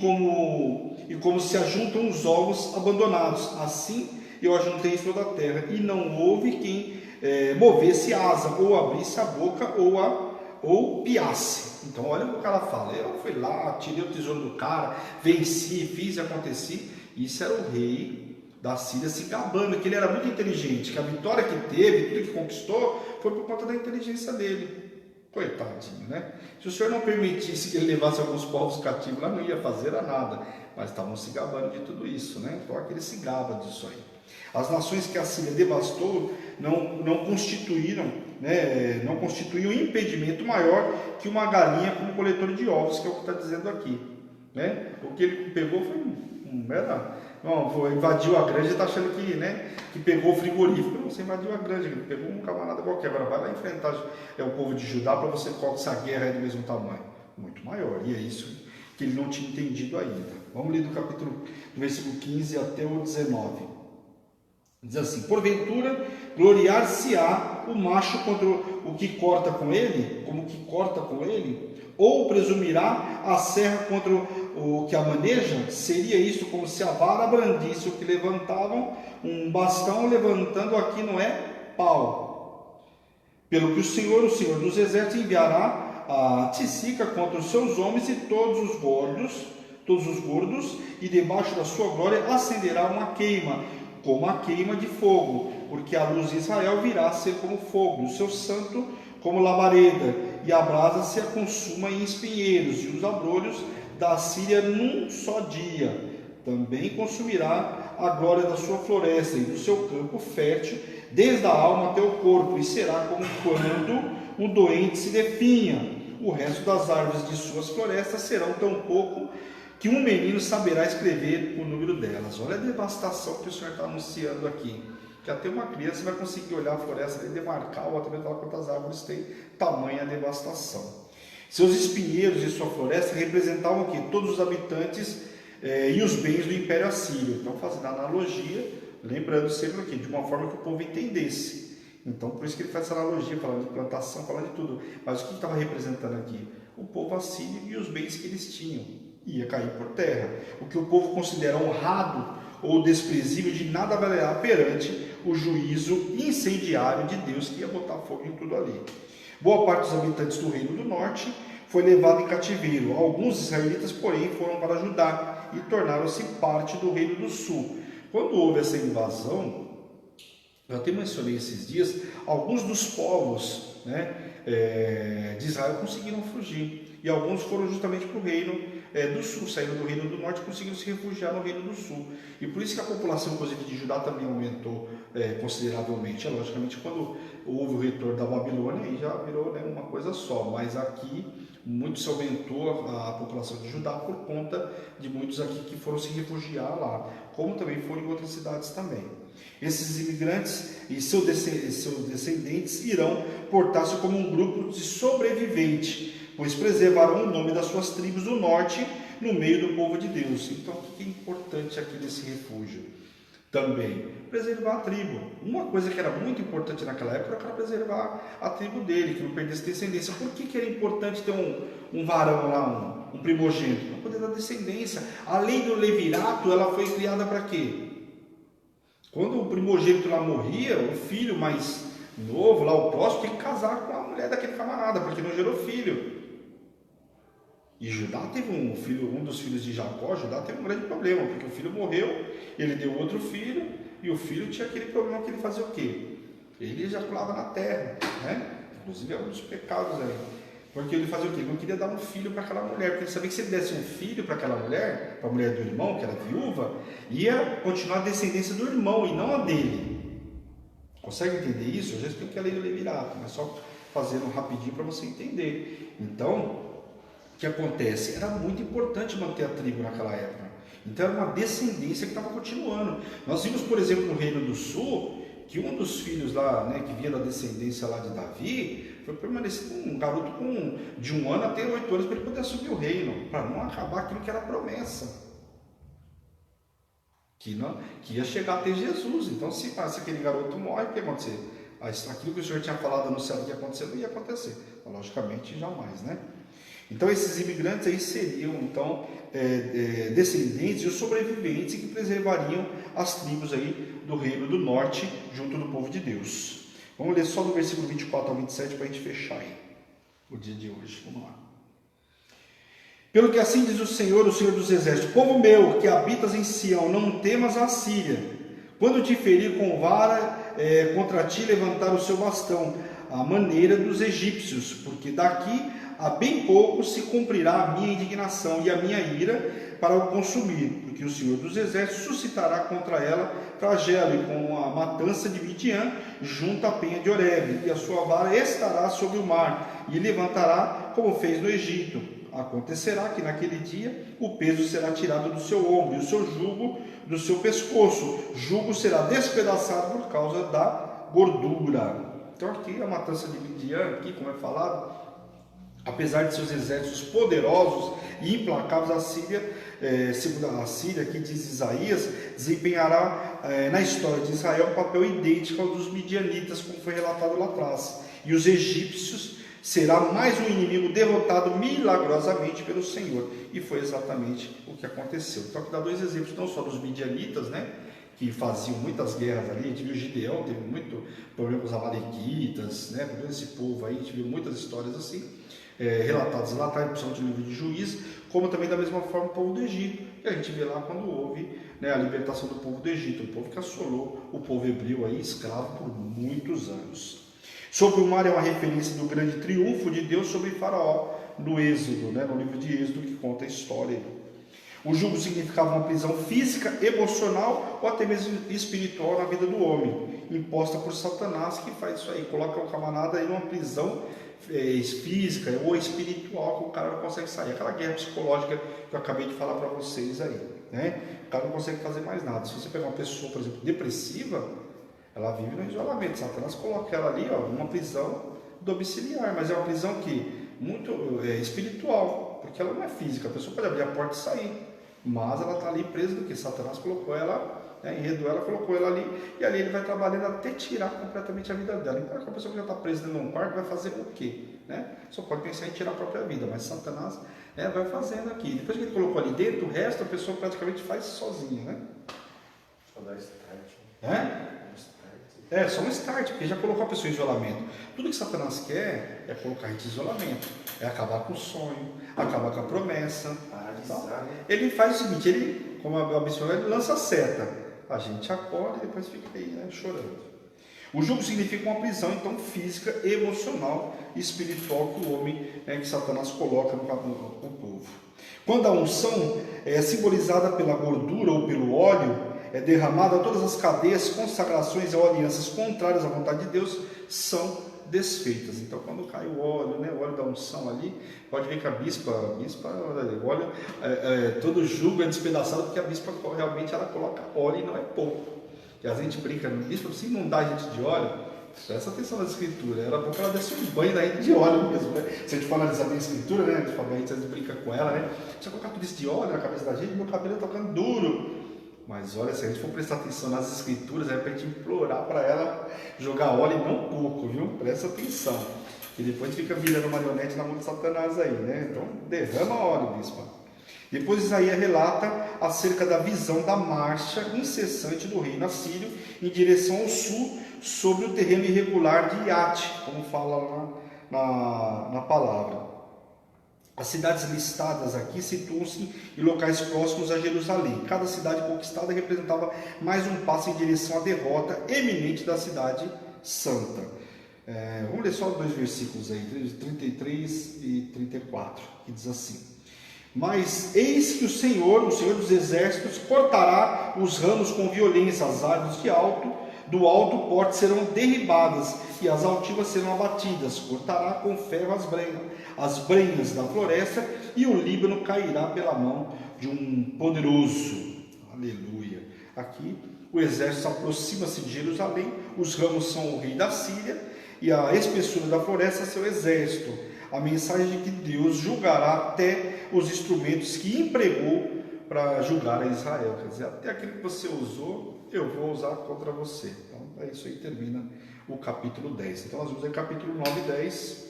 S1: como se ajuntam os ovos abandonados. Assim eu ajuntei em toda a terra, e não houve quem movesse asa, ou abrisse a boca, ou piasse. Então olha o que o cara fala, eu fui lá, tirei o tesouro do cara, venci, fiz e aconteci. Isso era o rei da Síria se gabando, que ele era muito inteligente, que a vitória que teve, tudo que conquistou, foi por conta da inteligência dele. Coitadinho, né? Se o Senhor não permitisse que ele levasse alguns povos cativos lá, não ia fazer nada. Mas estavam se gabando de tudo isso, né? Então aquele se gaba disso aí. As nações que a Síria devastou não constituíram, né, não constituíam impedimento maior que uma galinha como coletor de ovos, que é o que está dizendo aqui. Né? O que ele pegou foi invadiu a granja e está achando que, né, que pegou o frigorífico. Não, você invadiu a granja, ele pegou um camarada qualquer. Agora vai lá enfrentar o povo de Judá para você qual se a guerra é do mesmo tamanho. Muito maior, e é isso que ele não tinha entendido ainda. Vamos ler do versículo 15 até o 19. Diz assim: porventura gloriar-se-á o macho contra o que corta com ele, como que corta com ele? Ou presumirá a serra contra o que a maneja? Seria isto como se a vara brandisse o que levantavam, um bastão levantando aqui não é pau. Pelo que o Senhor dos exércitos, enviará a Tisica contra os seus homens e todos os gordos, e debaixo da sua glória acenderá uma queima, como a queima de fogo, porque a luz de Israel virá a ser como fogo, o seu santo como labareda, e a brasa se a consuma em espinheiros, e os abrolhos da Síria num só dia. Também consumirá a glória da sua floresta e do seu campo fértil, desde a alma até o corpo, e será como quando um doente se definha. O resto das árvores de suas florestas serão tão pouco que um menino saberá escrever o número delas. Olha a devastação que o Senhor está anunciando aqui. Que até uma criança vai conseguir olhar a floresta e demarcar ou até falar quantas árvores tem, tamanha devastação. Seus espinheiros e sua floresta representavam o quê? Todos os habitantes e os bens do Império Assírio. Então, fazendo analogia, lembrando sempre aqui, de uma forma que o povo entendesse. Então, por isso que ele faz essa analogia, falando de plantação, falando de tudo. Mas o que estava representando aqui? O povo assírio e os bens que eles tinham. Ia cair por terra. O que o povo considera honrado ou desprezível de nada valerá perante o juízo incendiário de Deus, que ia botar fogo em tudo ali. Boa parte dos habitantes do reino do norte foi levado em cativeiro. Alguns israelitas, porém, foram para Judá e tornaram-se parte do reino do sul. Quando houve essa invasão, eu até mencionei esses dias, alguns dos povos, né, de Israel conseguiram fugir, e alguns foram justamente para o reino do sul, saíram do reino do norte e conseguiram se refugiar no reino do sul. E por isso que a população, inclusive, de Judá também aumentou consideravelmente. Logicamente, quando houve o retorno da Babilônia, aí já virou, né, uma coisa só. Mas aqui, muito se aumentou a população de Judá por conta de muitos aqui que foram se refugiar lá, como também foram em outras cidades também. Esses imigrantes e seus descendentes irão portar-se como um grupo de sobrevivente, pois preservarão o nome das suas tribos do norte no meio do povo de Deus. Então, o que é importante aqui nesse refúgio? Também preservar a tribo. Uma coisa que era muito importante naquela época era preservar a tribo dele, que não perdesse descendência. Por que era importante ter um varão lá, um primogênito? Para poder dar descendência. A lei do levirato, ela foi criada para quê? Quando o primogênito lá morria, o filho mais novo, lá o próximo, tem que casar com a mulher daquele camarada, porque não gerou filho. E Judá teve um dos filhos de Jacó. Judá teve um grande problema, porque o filho morreu, ele deu outro filho, e o filho tinha aquele problema que ele fazia o quê? Ele ejaculava na terra, né? Inclusive é um dos pecados aí. Porque ele fazia o quê? Ele não queria dar um filho para aquela mulher, porque ele sabia que se ele desse um filho para aquela mulher, para a mulher do irmão, que era viúva, ia continuar a descendência do irmão e não a dele. Consegue entender isso? Eu já expliquei a lei do levirato, mas só fazendo rapidinho para você entender. Então, o que acontece? Era muito importante manter a tribo naquela época. Então era uma descendência que estava continuando. Nós vimos, por exemplo, no Reino do Sul, que um dos filhos lá, né, que vinha da descendência lá de Davi, foi permanecer com um garoto de 1 ano até 8 anos para ele poder assumir o reino, para não acabar aquilo que era promessa. Que ia chegar até Jesus. Então, se aquele garoto morre, o que ia acontecer? Aquilo que o Senhor tinha falado no céu que ia acontecer, não ia acontecer. Então, logicamente, jamais, né? Então, esses imigrantes aí seriam, então, descendentes e os sobreviventes que preservariam as tribos aí do reino do norte, junto do povo de Deus. Vamos ler só do versículo 24 ao 27 para a gente fechar aí o dia de hoje. Vamos lá. Pelo que assim diz o Senhor dos Exércitos: povo meu, que habitas em Sião, não temas a Síria, quando te ferir com vara, contra ti levantar o seu bastão, à maneira dos egípcios, porque daqui a bem pouco se cumprirá a minha indignação e a minha ira para o consumir, porque o Senhor dos Exércitos suscitará contra ela flagelo, e com a matança de Midian junto à penha de Horebe, e a sua vara estará sobre o mar, e levantará como fez no Egito. Acontecerá que naquele dia o peso será tirado do seu ombro, e o seu jugo do seu pescoço. Jugo será despedaçado por causa da gordura. Então aqui a matança de Midian, aqui como é falado, apesar de seus exércitos poderosos e implacáveis, a Síria, segundo a Síria, aqui diz Isaías, desempenhará na história de Israel um papel idêntico ao dos midianitas, como foi relatado lá atrás. E os egípcios será mais um inimigo derrotado milagrosamente pelo Senhor. E foi exatamente o que aconteceu. Então aqui dá dois exemplos, não só dos midianitas, né, que faziam muitas guerras ali. A gente viu Gideão, teve muito problema com os amalequitas, né, com esse povo aí, a gente viu muitas histórias assim, relatadas lá atrás, principalmente no livro de Juízes, como também da mesma forma o povo do Egito, que a gente vê lá quando houve, né, a libertação do povo do Egito, o povo que assolou o povo hebreu aí, escravo por muitos anos. Sobre o mar é uma referência do grande triunfo de Deus sobre Faraó no Êxodo, né, no livro de Êxodo, que conta a história aí. O jugo significava uma prisão física, emocional ou até mesmo espiritual na vida do homem, imposta por Satanás, que faz isso aí, coloca o camarada aí numa prisão física ou espiritual, que o cara não consegue sair. Aquela guerra psicológica que eu acabei de falar para vocês aí, né? O cara não consegue fazer mais nada. Se você pegar uma pessoa, por exemplo, depressiva, ela vive no isolamento. Satanás coloca ela ali, ó, numa prisão domiciliar, mas é uma prisão que muito espiritual, porque ela não é física. A pessoa pode abrir a porta e sair, mas ela está ali presa do que Satanás colocou ela, enredou ela, colocou ela ali, e ali ele vai trabalhando até tirar completamente a vida dela. Então a pessoa que já está presa dentro de um quarto vai fazer o quê? Né? Só pode pensar em tirar a própria vida, mas Satanás vai fazendo aqui. Depois que ele colocou ali dentro, o resto a pessoa praticamente faz sozinha, né?
S2: Só dá start.
S1: Só um start, porque já colocou a pessoa em isolamento. Tudo que Satanás quer é colocar a gente em isolamento, é acabar com o sonho, acabar com a promessa. Então, ele faz o seguinte, ele, como a Bíblia falou, ele lança a seta. A gente acorda e depois fica aí, né, chorando. O jugo significa uma prisão, então, física, emocional e espiritual que o homem, que Satanás coloca no povo. Quando a unção é simbolizada pela gordura ou pelo óleo, é derramada, todas as cadeias, consagrações ou alianças contrárias à vontade de Deus são desfeitas. Então, quando cai o óleo, né, o óleo da unção ali, pode ver que a bispa, o óleo, todo jugo é despedaçado, porque a bispa realmente ela coloca óleo e não é pouco. E a gente brinca, bispa, se inundar a gente de óleo, presta atenção na escritura, era bom que ela desse um banho da gente de óleo mesmo, né? Se a gente for analisar bem a escritura, né, a gente brinca com ela, né? Se eu colocar tudo isso de óleo na cabeça da gente, meu cabelo está ficando duro. Mas olha, se a gente for prestar atenção nas escrituras, é para a gente implorar para ela jogar óleo e não pouco, viu? Presta atenção. E depois fica virando marionete na mão de Satanás aí, né? Então derrama óleo, bispo. Depois Isaías relata acerca da visão da marcha incessante do reino assírio em direção ao sul, sobre o terreno irregular de Iate, como fala lá na palavra. As cidades listadas aqui situam-se em locais próximos a Jerusalém. Cada cidade conquistada representava mais um passo em direção à derrota eminente da cidade santa. Vamos ler só dois versículos aí, 33 e 34, que diz assim: mas eis que o Senhor dos Exércitos, cortará os ramos com violência, as árvores do alto porte serão derribadas, e as altivas serão abatidas, cortará com ferro as brenhas da floresta, e o Líbano cairá pela mão de um poderoso. Aleluia. Aqui o exército aproxima-se de Jerusalém, os ramos são o rei da Síria, e a espessura da floresta é seu exército. A mensagem de que Deus julgará até os instrumentos que empregou para julgar a Israel. Quer dizer, até aquilo que você usou, eu vou usar contra você. Então, isso aí termina o capítulo 10. Então, nós vamos ler capítulo 9 e 10.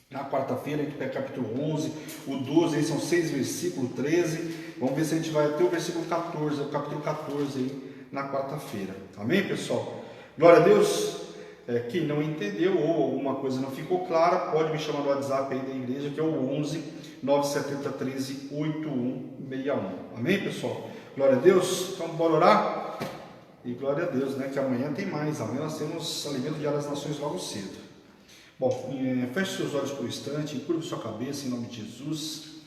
S1: Na quarta-feira, a gente pega capítulo 11, o 12, aí são 6 versículos, 13. Vamos ver se a gente vai até o versículo 14, o capítulo 14 aí, na quarta-feira. Amém, pessoal? Glória a Deus. quem não entendeu ou alguma coisa não ficou clara, pode me chamar no WhatsApp aí da igreja, que é o 11 970 13 8161. Amém, pessoal? Glória a Deus. Então, bora orar? E glória a Deus, né? Que amanhã tem mais. Amanhã nós temos alimento diário das nações logo cedo. Bom, feche seus olhos por um instante, curva sua cabeça em nome de Jesus,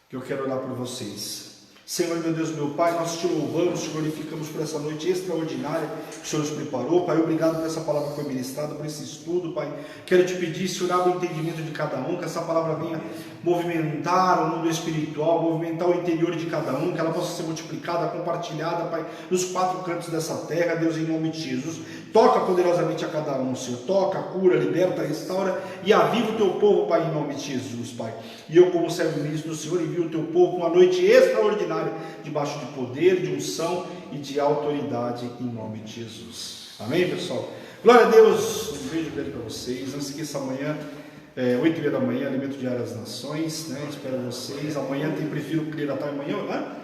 S1: que eu quero orar por vocês. Senhor, meu Deus, meu Pai, nós te louvamos, te glorificamos por essa noite extraordinária que o Senhor nos preparou. Pai, obrigado por essa palavra que foi ministrada, por esse estudo, Pai. Quero te pedir, Senhor, abra o entendimento de cada um, que essa palavra venha movimentar o mundo espiritual, movimentar o interior de cada um, que ela possa ser multiplicada, compartilhada, Pai, nos 4 cantos dessa terra, Deus, em nome de Jesus. Toca poderosamente a cada um, Senhor. Toca, cura, liberta, restaura e aviva o teu povo, Pai, em nome de Jesus, Pai. E eu, como servo ministro do Senhor, envio o teu povo uma noite extraordinária, debaixo de poder, de unção e de autoridade, em nome de Jesus. Amém, pessoal? Glória a Deus. Um beijo grande para vocês. Não se esqueça, amanhã, 8h30 da manhã, Alimento Diário das Nações, né? Espero vocês. Amanhã tem Prefiro Crer, até amanhã, né?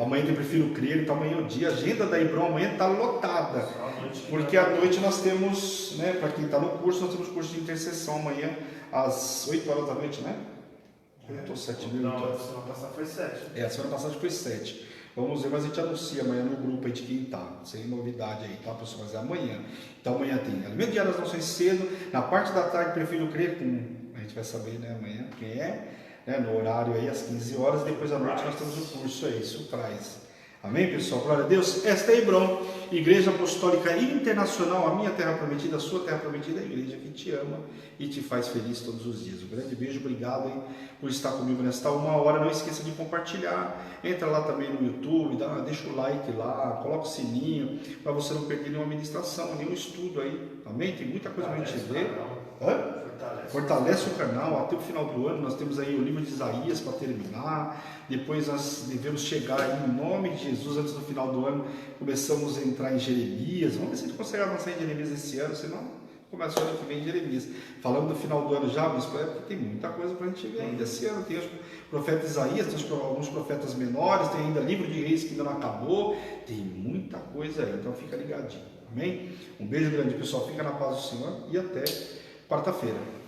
S1: Amanhã tem Prefiro Crer, então amanhã é o dia. A agenda da Hebron amanhã está lotada, porque à noite nós temos, né, para quem está no curso, nós temos curso de intercessão amanhã às 8 horas da noite, né? Eu estou 7 minutos.
S2: Não, a semana passada foi 7.
S1: A semana passada foi 7. Vamos ver, mas a gente anuncia amanhã no grupo aí de quem está. Sem novidade aí, tá, pessoal? Mas é amanhã. Então amanhã tem Alimento Diário das Nações cedo. Na parte da tarde, Prefiro Crer, a gente vai saber, né, amanhã quem é. Né, no horário aí, às 15 horas, depois à noite nós temos o curso aí, Surprise. Amém, pessoal? Glória a Deus. Esta é a Hebron, Igreja Apostólica Internacional, a minha terra prometida, a sua terra prometida, a igreja que te ama e te faz feliz todos os dias. Um grande beijo, obrigado hein, por estar comigo nesta 1 hora. Não esqueça de compartilhar, entra lá também no YouTube, deixa o like lá, coloca o sininho, para você não perder nenhuma ministração, nenhum estudo aí. Amém? Tem muita coisa para a gente ver. Fortalece o canal. Até o final do ano nós temos aí o livro de Isaías para terminar. Depois nós devemos chegar aí, em nome de Jesus, antes do final do ano começamos a entrar em Jeremias. Vamos ver se a gente consegue avançar em Jeremias esse ano, senão começa o ano que vem em Jeremias. Falando do final do ano já, bispo, porque tem muita coisa para a gente ver ainda esse ano. Tem os profetas Isaías, tem alguns profetas menores, tem ainda livro de Reis que ainda não acabou, tem muita coisa aí, então fica ligadinho, amém? Um beijo grande, pessoal, fica na paz do Senhor e até quarta-feira.